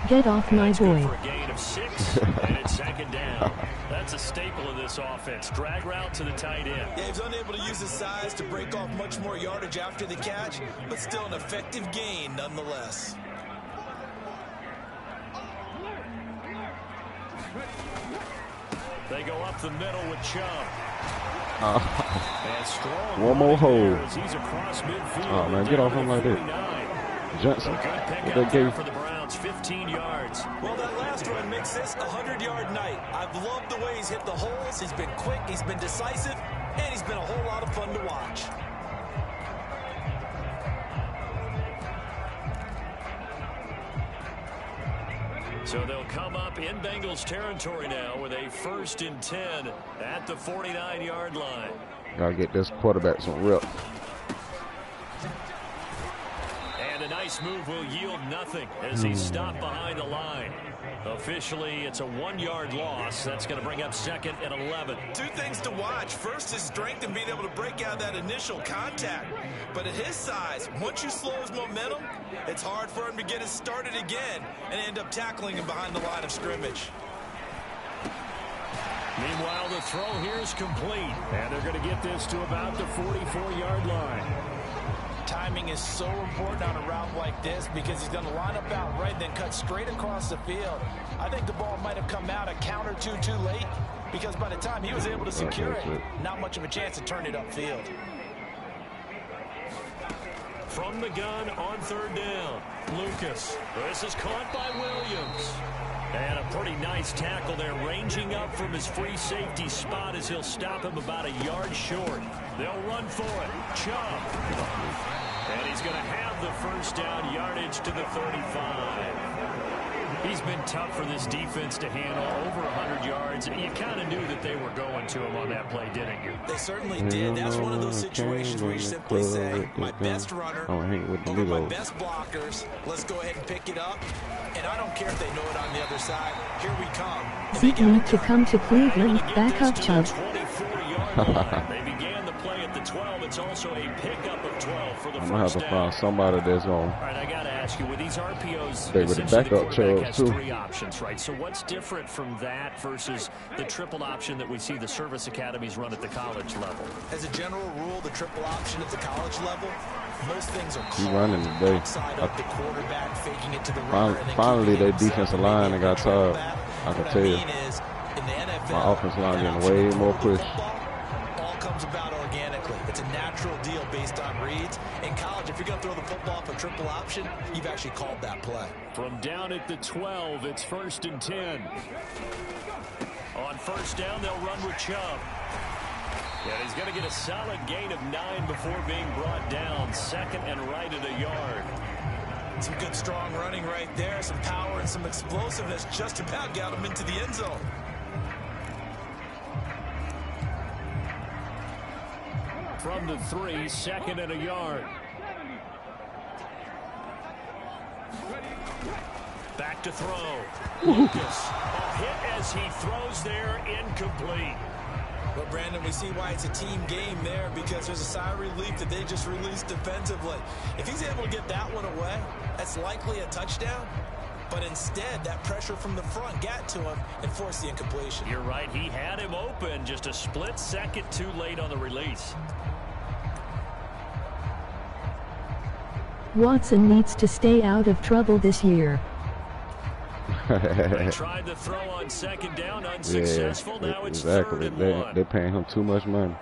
Get off my boy. For a gain of 6, and it's second down. That's a staple of this offense. Drag route to the tight end. Yeah, he's unable to use his size to break off much more yardage after the catch, but still an effective gain nonetheless. They go up the middle with Chubb. One more hold. Oh man, get off him like that. Johnson. That gave for the Browns 15 yards. Well, that last run makes this a 100-yard night. I've loved the way he's hit the holes. He's been quick, he's been decisive, and he's been a whole lot of fun to watch. So they'll come up in Bengals territory now with a 1st and 10 at the 49-yard line. Gotta get this quarterback some rep. And a nice move will yield nothing as he's stopped behind the line. Officially, it's a 1-yard loss. That's going to bring up 2nd and 11. 2 things to watch. First, his strength and being able to break out that initial contact. But at his size, once you slow his momentum, it's hard for him to get it started again and end up tackling him behind the line of scrimmage. Meanwhile, the throw here is complete, and they're going to get this to about the 44-yard line. Timing is so important on a route like this because he's going to line up out right, then cut straight across the field. I think the ball might have come out a count or two too late because by the time he was able to secure it, not much of a chance to turn it upfield. From the gun on 3rd down, Lucas. This is caught by Williams. And a pretty nice tackle there, ranging up from his free safety spot as he'll stop him about a yard short. They'll run for it. Chubb. And he's going to have the 1st down, yardage to the 35. He's been tough for this defense to handle, over 100 yards. You kind of knew that they were going to him on that play, didn't you? They certainly did. That's one of those situations where you simply say, my best runner over my best blockers. Let's go ahead and pick it up. And I don't care if they know it on the other side. Here we come. Zeke need to come to Cleveland. Back up, Chubb. They began the also a pickup of 12 for the I'm gonna have to find somebody that's on. All right, I gotta ask you, with these RPOs, they with the backup has too. 3 options, right? So what's different from that versus the triple option that we see the service academies run at the college level? As a general rule, the triple option at the college level, most things are called running today. outside of the quarterback, faking it to the runner. Finally, their defensive line and got tired. I can tell you. In the NFL, my offensive line getting way more push. All comes about organically. It's a natural deal based on reads. In college, if you're going to throw the football for triple option, you've actually called that play. From down at the 12, it's 1st and 10. On 1st down, they'll run with Chubb. And he's going to get a solid gain of 9 before being brought down. 2nd and right at a yard. Some good strong running right there. Some power and some explosiveness. Just about got him into the end zone. From the 3, 2nd and a yard. Back to throw. Lucas. A hit as he throws there, incomplete. Well, Brandon, we see why it's a team game there, because there's a sigh of relief that they just released defensively. If he's able to get that one away, that's likely a touchdown. But instead, that pressure from the front got to him and forced the incompletion. You're right. He had him open, just a split second too late on the release. Watson needs to stay out of trouble this year. They tried to throw on 2nd down, unsuccessful. Yeah, now it's exactly. 3rd and 1. They're paying him too much money.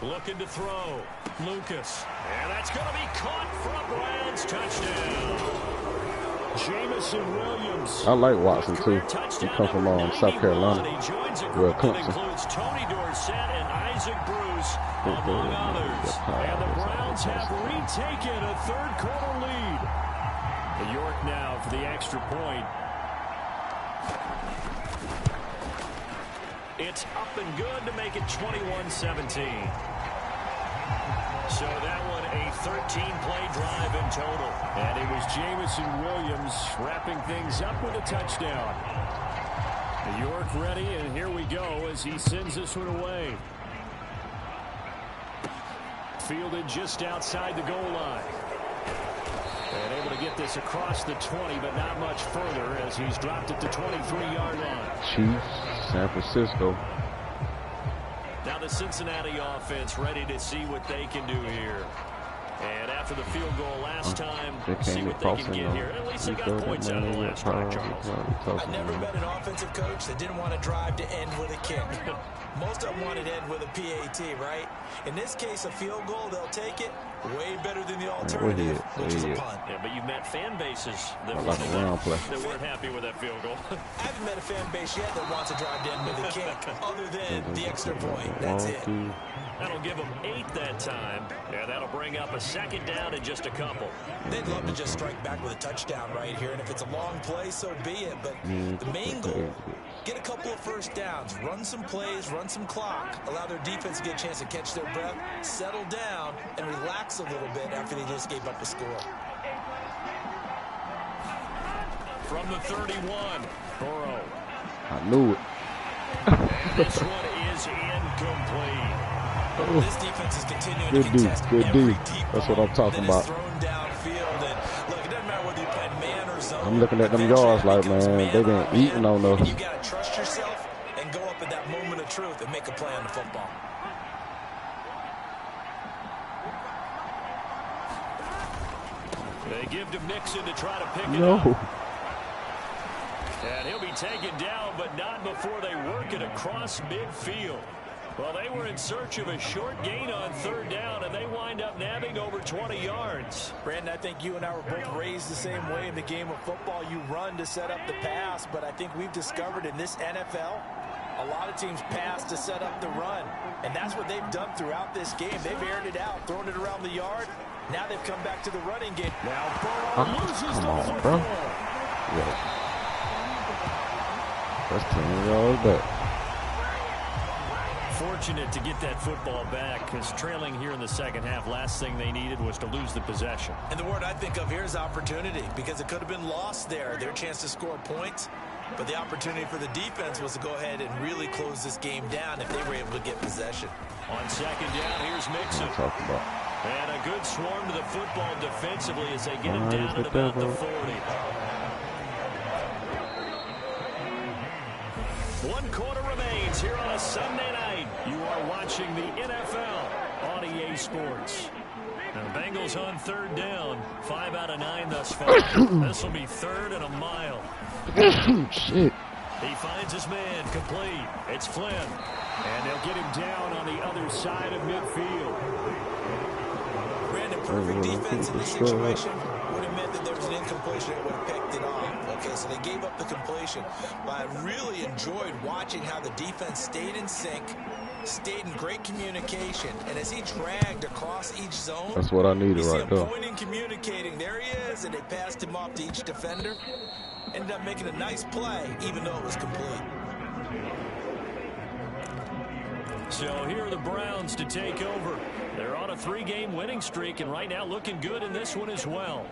Looking to throw. Lucas. And that's going to be caught for a Browns touchdown. Jamison Williams. I like Watson too. He comes from South Carolina. Well, includes Tony Dorsett and Isaac Bruce, among others. And the Browns have retaken a 3rd quarter lead. York now for the extra point. It's up and good to make it 21-17. So that one a 13-play drive in total. And it was Jamison Williams wrapping things up with a touchdown. York ready, and here we go as he sends this one away. Fielded just outside the goal line. And able to get this across the 20, but not much further as he's dropped it to 23-yard line. Chiefs, San Francisco. Now the Cincinnati offense ready to see what they can do here. And after the field goal last time, see what they can get here. At least they got points out of the last drive, Charles. I've never met an offensive coach that didn't want to drive to end with a kick. Most of them wanted to end with a PAT, right? In this case, a field goal, they'll take it. Way better than the alternative, which is a punt. Yeah, but you've met fan bases that weren't happy with that field goal. I haven't met a fan base yet that wants to drive to end with a kick, other than the extra point. That's it. That'll give them 8 that time. Yeah, that'll bring up a 2nd down in just a couple. They'd love to just strike back with a touchdown right here, and if it's a long play, so be it. But the main goal, get a couple of first downs, run some plays, run some clock, allow their defense to get a chance to catch their breath, settle down, and relax a little bit after they just gave up a score. From the 31, Burrow. I knew it. This one is incomplete. This defense is continuing to contest good every D. deep That's what I'm talking about. thrown downfield. And look, it doesn't matter whether you play man or zone. I'm looking at them yards like, man, they've been eating on us. You got to trust yourself and go up at that moment of truth and make a play on the football. They give to Mixon to try to pick it up. And he'll be taken down, but not before they work it across midfield. Well, they were in search of a short gain on 3rd down, and they wind up nabbing over 20 yards. Brandon, I think you and I were both raised the same way in the game of football. You run to set up the pass, but I think we've discovered in this NFL, a lot of teams pass to set up the run, and that's what they've done throughout this game. They've aired it out, thrown it around the yard. Now they've come back to the running game. Now Burrow loses come on, the bro. football. Yeah. That's 10 yards back. Fortunate to get that football back, because trailing here in the 2nd half, last thing they needed was to lose the possession. And the word I think of here is opportunity, because it could have been lost there. Their chance to score points. But the opportunity for the defense was to go ahead and really close this game down if they were able to get possession. On second down, here's Mixon. And a good swarm to the football defensively as they get him down at about the 40. 1 quarter remains here on a Sunday night. You are watching the NFL on EA Sports. Now, Bengals on third down. 5 out of 9 thus far. This will be third and a mile. Shit. He finds his man complete. It's Flynn. And they'll get him down on the other side of midfield. Brandon, perfect defense in this situation would have meant that there was an incompletion that would have picked it off. Okay, so they gave up the completion. But I really enjoyed watching how the defense stayed in sync, stayed in great communication, and as he dragged across each zone, that's what I needed right there. Pointing, communicating, there he is, and they passed him off to each defender. Ended up making a nice play, even though it was complete. So here are the Browns to take over. They're on a 3-game winning streak, and right now looking good in this one as well.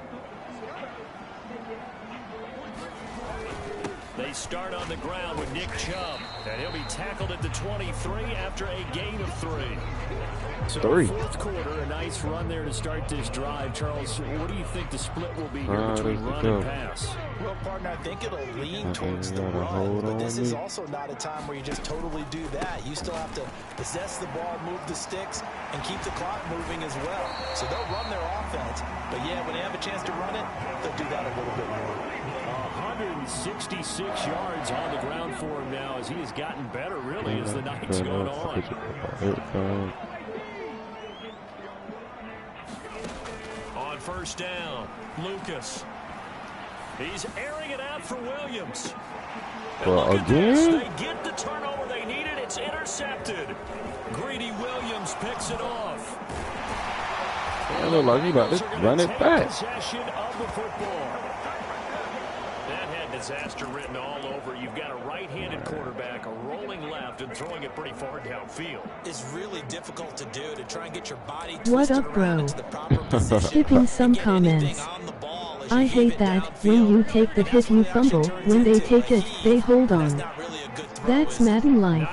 They start on the ground with Nick Chubb, and he'll be tackled at the 23 after a gain of 3. So fourth quarter, a nice run there to start this drive. Charles, what do you think the split will be here between run and pass? Well, partner, I think it'll lean towards the run, but this is also not a time where you just totally do that. You still have to possess the ball, move the sticks, and keep the clock moving as well. So they'll run their offense, but yeah, when they have a chance to run it, they'll do that a little bit more. 166 yards on the ground for him now as he has gotten better, really, as the night's going on. On first down, Lucas. He's airing it out for Williams. Well, again? They get the turnover they needed. It's intercepted. Greedy Williams picks it off. It looked like he about to run it back. Possession of the football. That had disaster written all over. You've got a right-handed quarterback, a rolling left, and throwing it pretty far downfield. It's really difficult to do, to try and get your body what up, bro? Skipping some comments. I hate that when you take the hit you fumble, when they take it, they hold on. That's Madden life.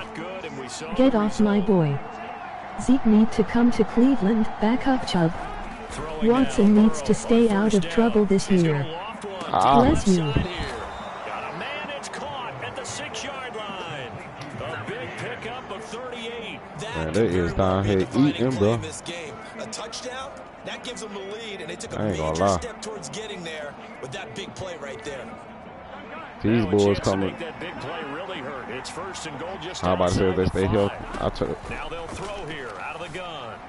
Get off my boy. Zeke need to come to Cleveland, back up Chubb. Watson needs to stay out of trouble this year. Bless you. Got a man, it's caught at the 6-yard line. A big pickup of 38. Man, they is down here eating, bro. A touchdown, that gives them the lead, and they took a major step towards getting there with that big play right there. These boys coming. That big play really hurt. It's first and goal just how about to say if they stay healthy? I took it. Now they'll throw here out of the gun.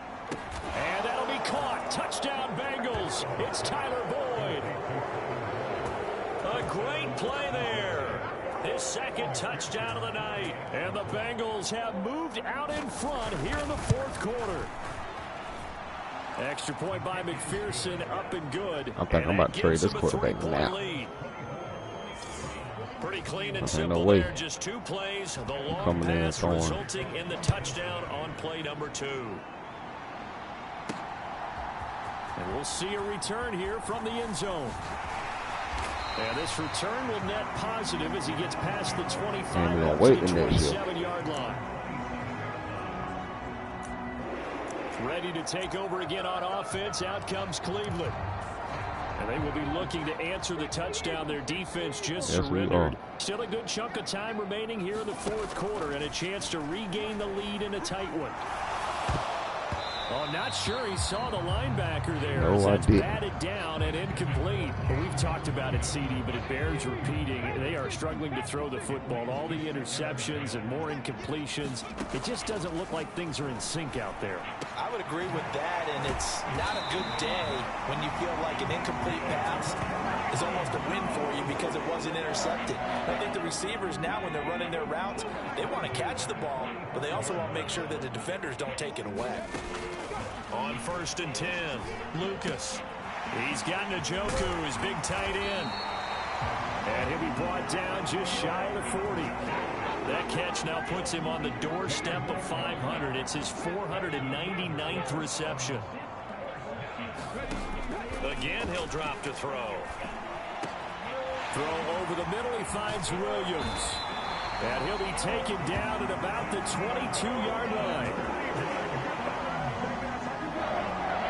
And that'll be caught. Touchdown Bengals. It's Tyler Boyd. A great play there. His second touchdown of the night. And the Bengals have moved out in front here in the fourth quarter. Extra point by McPherson, up and good. I think I'm about to trade this quarterback now. Pretty clean and simple no there. Just 2 plays. The long pass resulting in the touchdown on play number 2. And we'll see a return here from the end zone. And this return will net positive as he gets past the 25 to the 27-yard line. Ready to take over again on offense. Out comes Cleveland. And they will be looking to answer the touchdown. Their defense just surrendered. Still a good chunk of time remaining here in the fourth quarter and a chance to regain the lead in a tight one. Oh, not sure he saw the linebacker there. No, that's batted down and incomplete. Well, we've talked about it, CD, but it bears repeating. They are struggling to throw the football. All the interceptions and more incompletions. It just doesn't look like things are in sync out there. I would agree with that, and it's not a good day when you feel like an incomplete pass is almost a win for you because it wasn't intercepted. I think the receivers now, when they're running their routes, they want to catch the ball, but they also want to make sure that the defenders don't take it away. On first and 10, Lucas. He's got Njoku, his big tight end. And he'll be brought down just shy of the 40. That catch now puts him on the doorstep of 500. It's his 499th reception. Again, he'll drop to throw. Throw over the middle. He finds Williams. And he'll be taken down at about the 22-yard line.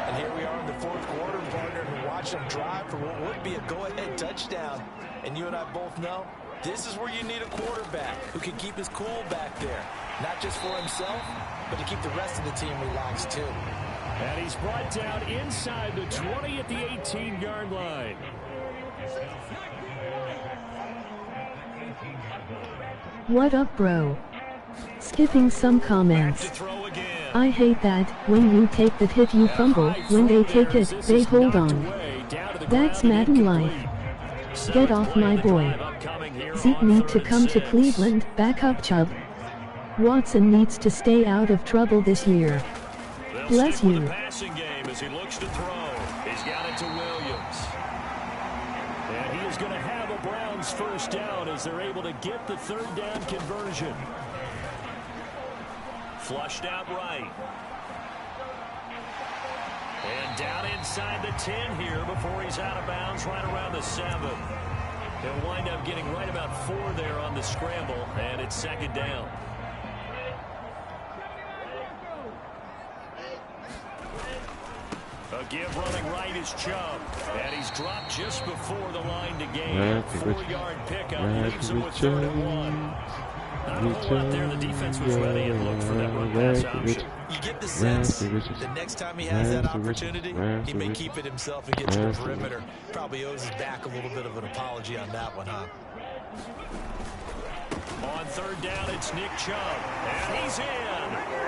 And here we are in the fourth quarter, partner, and watch him drive for what would be a go-ahead touchdown. And you and I both know this is where you need a quarterback who can keep his cool back there. Not just for himself, but to keep the rest of the team relaxed too. And he's brought down inside the 20 at the 18-yard line. What up, bro? Skipping some comments. I hate that, when you take that hit you fumble, when they take it, they hold on. That's Madden life. Get off my boy. Zeke need to come to Cleveland, back up Chubb. Watson needs to stay out of trouble this year. Bless you. Passing game as he looks to throw. He's got it to Williams. And he is going to have a Browns first down as they're able to get the third down conversion. Flushed out right. And down inside the 10 here before he's out of bounds right around the 7. He'll wind up getting right about 4 there on the scramble, and it's second down. A give running right is Chubb, and he's dropped just before the line to gain. 4-yard pickup leaves him with 3rd and 1. Not a whole lot there. The defense was ready and looked for that run pass option. You get the sense the next time he has that opportunity, he may keep it himself and get to the perimeter. Probably owes his back a little bit of an apology on that one, huh? On 3rd down, it's Nick Chubb, and he's in.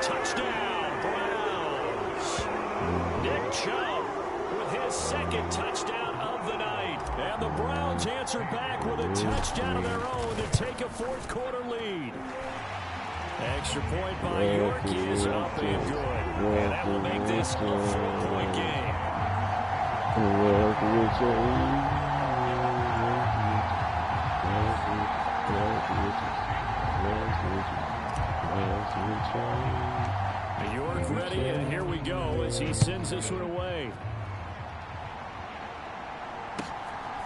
Touchdown, Browns. Nick Chubb with his 2nd touchdown of the night. And the Browns answer back with a touchdown of their own to take a 4th quarter lead. Extra point by York is up and good. And that will make this a 4-point game. York ready, and here we go as he sends this one away.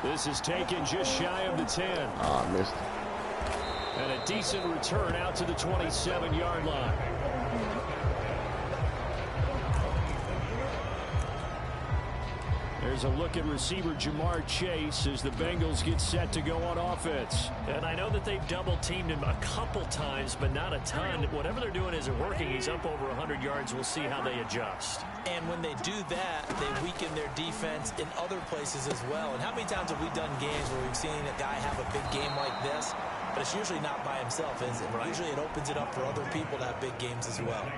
This is taken just shy of the 10. Ah, missed. And a decent return out to the 27-yard line. There's a look at receiver Jamar Chase as the Bengals get set to go on offense. And I know that they've double-teamed him a couple times, but not a ton. Whatever they're doing isn't working. He's up over 100 yards. We'll see how they adjust. And when they do that, they weaken their defense in other places as well. And how many times have we done games where we've seen a guy have a big game like this? But it's usually not by himself, is it? Right. Usually it opens it up for other people to have big games as well.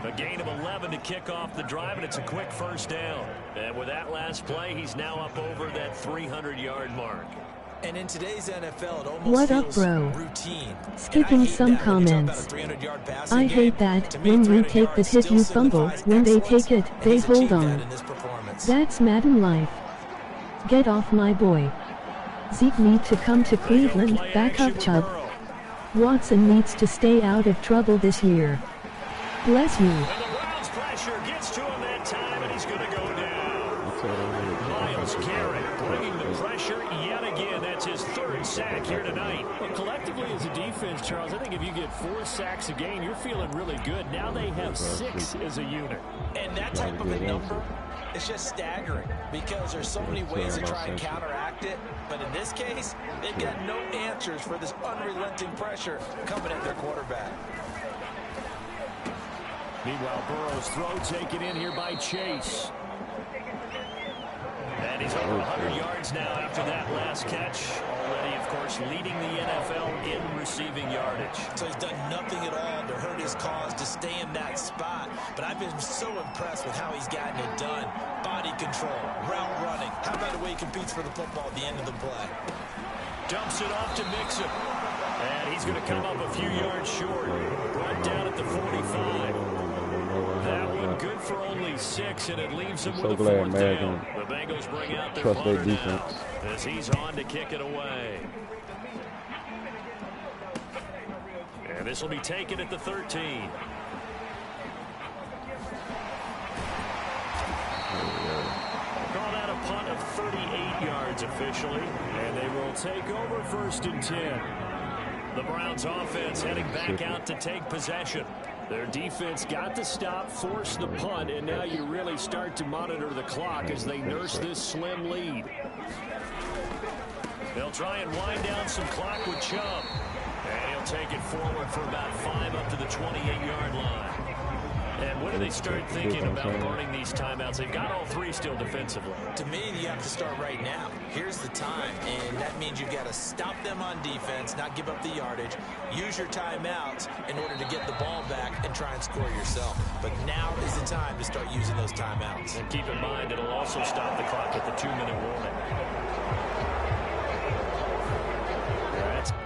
A gain of 11 to kick off the drive, and it's a quick first down. And with that last play, he's now up over that 300-yard mark. And in today's NFL, it almost what feels up, bro? Routine. Skipping some comments. I hate that, when you take that hit you fumble, when they take it, they hold on. That's Madden life. Get off my boy. Zeke needs to come to Cleveland, back up Chubb. Watson needs to stay out of trouble this year. Bless you. And the Browns pressure gets to him that time, and he's going to go down. Myles Garrett bringing the pressure yet again. That's his 3rd sack here tonight. Well, collectively as a defense, Charles, I think if you get 4 sacks a game, you're feeling really good. Now they have 6 as a unit. And that type of a number, it's just staggering because there's so many ways to try and counteract it. But in this case, they've got no answers for this unrelenting pressure coming at their quarterback. Meanwhile, Burrow's throw taken in here by Chase. And he's over 100 yards now after that last catch. Already, of course, leading the NFL in receiving yardage. So he's done nothing at all to hurt his cause to stay in that spot. But I've been so impressed with how he's gotten it done. Body control, route running. How about the way he competes for the football at the end of the play? Dumps it off to Mixon. And he's going to come up a few yards short. Brought down at the 45. That one good for only 6, and it leaves him with a 4th down. The Bengals bring out their punter now as he's on to kick it away. And this will be taken at the 13. Call that a punt of 38 yards officially, and they will take over 1st and 10. The Browns offense heading back out to take possession. Their defense got the stop, forced the punt, and now you really start to monitor the clock as they nurse this slim lead. They'll try and wind down some clock with Chubb. And he'll take it forward for about 5 up to the 28-yard line. And when do they start thinking about burning these timeouts? They've got all 3 still defensively. To me, you have to start right now. Here's the time, and that means you've got to stop them on defense, not give up the yardage, use your timeouts in order to get the ball back and try and score yourself. But now is the time to start using those timeouts. And keep in mind, it'll also stop the clock at the 2-minute warning.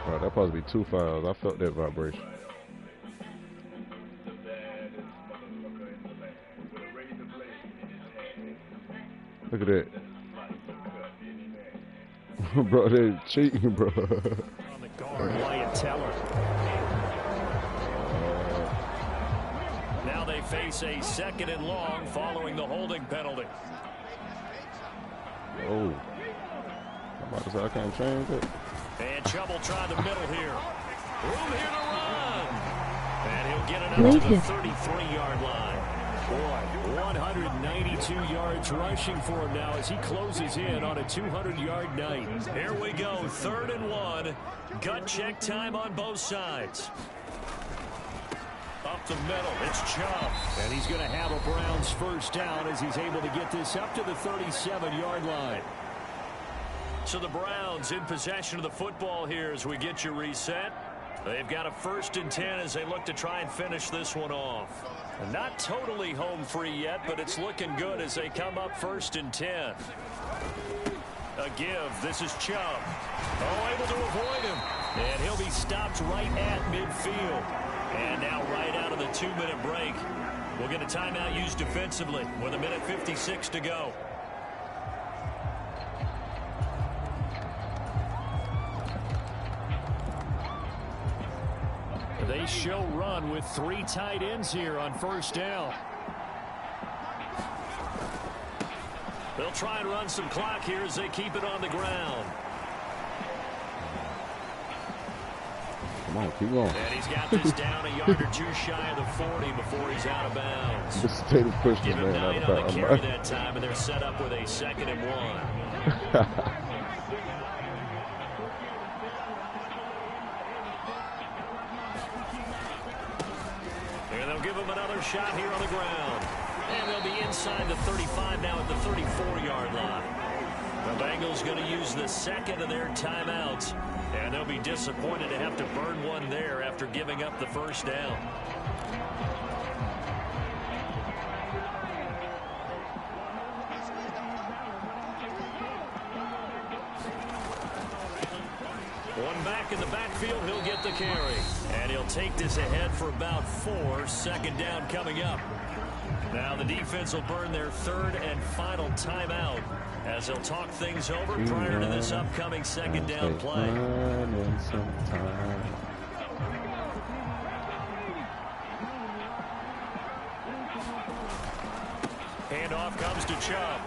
Right, that'll probably be 2 fouls. I felt that vibration. Look at that. Bro, they're cheating, bro. On the guard, Wyatt Teller. Now they face a 2nd and long following the holding penalty. Oh. I'm about to say I can't change it. And Chubb will try the middle here. Room here to run. And he'll get it up to the 33-yard line. Boy, 192 yards rushing for him now as he closes in on a 200-yard night. Here we go, 3rd and 1. Gut check time on both sides. Up the middle, it's Chubb. And he's going to have a Browns 1st down as he's able to get this up to the 37-yard line. So the Browns in possession of the football here as we get you reset. They've got a 1st and 10 as they look to try and finish this one off. Not totally home free yet, but it's looking good as they come up 1st and 10. A give. This is Chubb. Oh, able to avoid him. And he'll be stopped right at midfield. And now right out of the 2-minute break. We'll get a timeout used defensively with 1:56 to go. They show run with 3 tight ends here on 1st down. They'll try and run some clock here as they keep it on the ground. Come on, keep going. And he's got this down a yard or 2 shy of the 40 before he's out of bounds. Just stay the push Give him 9 on the carry that time, and they're set up with a 2nd and 1. Give him another shot here on the ground. And they'll be inside the 35 now at the 34-yard line. The Bengals going to use the 2nd of their timeouts. And they'll be disappointed to have to burn one there after giving up the 1st down. One back in the backfield, he'll get the carry. And he'll take this ahead for about 4. 2nd down coming up. Now the defense will burn their 3rd and final timeout as they'll talk things over prior to this upcoming 2nd down play. Handoff comes to Chubb.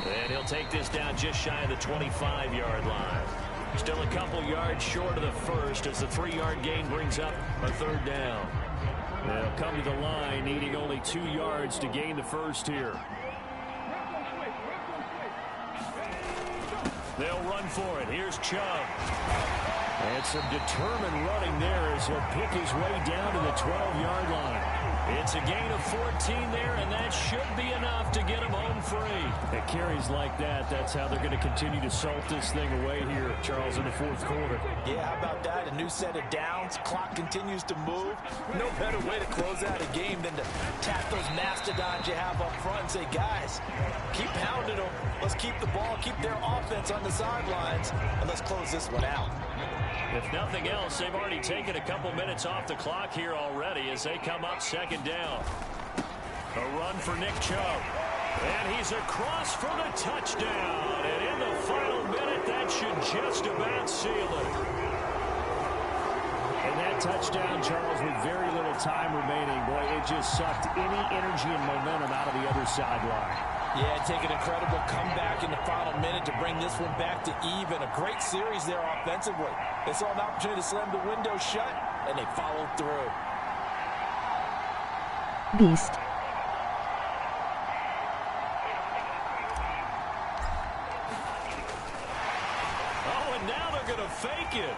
And he'll take this down just shy of the 25-yard line. Still a couple yards short of the 1st as the 3-yard gain brings up a 3rd down. They'll come to the line needing only 2 yards to gain the 1st here. They'll run for it. Here's Chubb. And some determined running there as he'll pick his way down to the 12-yard line. It's a gain of 14 there, and that should be enough to get him home free. At carries like that, that's how they're going to continue to salt this thing away here, Charles, in the 4th quarter. Yeah, how about that? A new set of downs. Clock continues to move. No better way to close out a game than to tap those mastodons you have up front and say, guys, keep pounding them. Let's keep the ball, keep their offense on the sidelines, and let's close this one out. If nothing else, they've already taken a couple minutes off the clock here already as they come up 2nd down. A run for Nick Chubb. And he's across for the touchdown. And in the final minute, that should just about seal it. And that touchdown, Charles, with very little time remaining, boy, it just sucked any energy and momentum out of the other sideline. Yeah, take an incredible comeback in the final minute to bring this one back to even. A great series there offensively. They saw an opportunity to slam the window shut, and they followed through. Beast. Oh, and now they're going to fake it.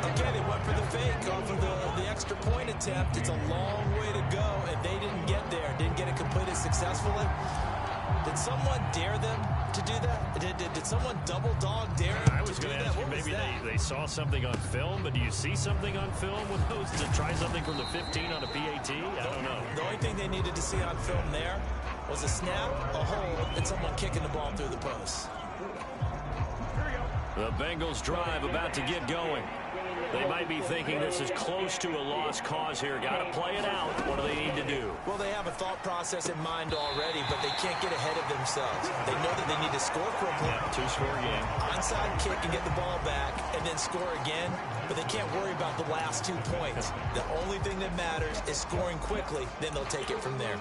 Okay, they went for the fake off of the extra point attempt. It's a long way to go, and they didn't get there. Didn't get it completed successfully. Did someone dare them to do that? Did someone double dog dare them? I was going to ask you, maybe they saw something on film, but do you see something on film with those to try something from the 15 on a PAT? I don't know. The only thing they needed to see on film there was a snap, a hold, and someone kicking the ball through the post. The Bengals drive about to get going. They might be thinking this is close to a lost cause here. Got to play it out. What do they need to do? Well, they have a thought process in mind already, but they can't get ahead of themselves. They know that they need to score quickly. Yeah, two-score game. Onside kick and get the ball back and then score again, but they can't worry about the last 2 points. The only thing that matters is scoring quickly, then they'll take it from there.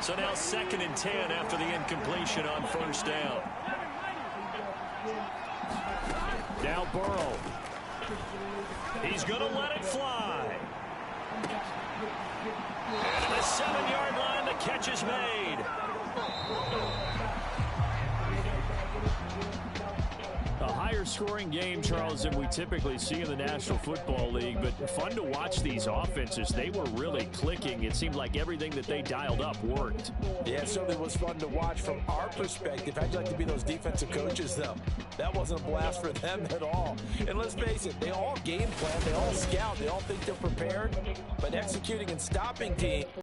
So now 2nd and 10 after the incompletion on first down. Now Burrow. He's going to let it fly. And at the 7-yard line, the catch is made. A higher scoring game, Charles, than we typically see in the National Football League, but fun to watch these offenses. They were really clicking. It seemed like everything that they dialed up worked. Yeah, it certainly was fun to watch from our perspective. How'd you like to be those defensive coaches, though? That wasn't a blast for them at all. And let's face it, they all game plan, they all scout, they all think they're prepared, but executing and stopping teams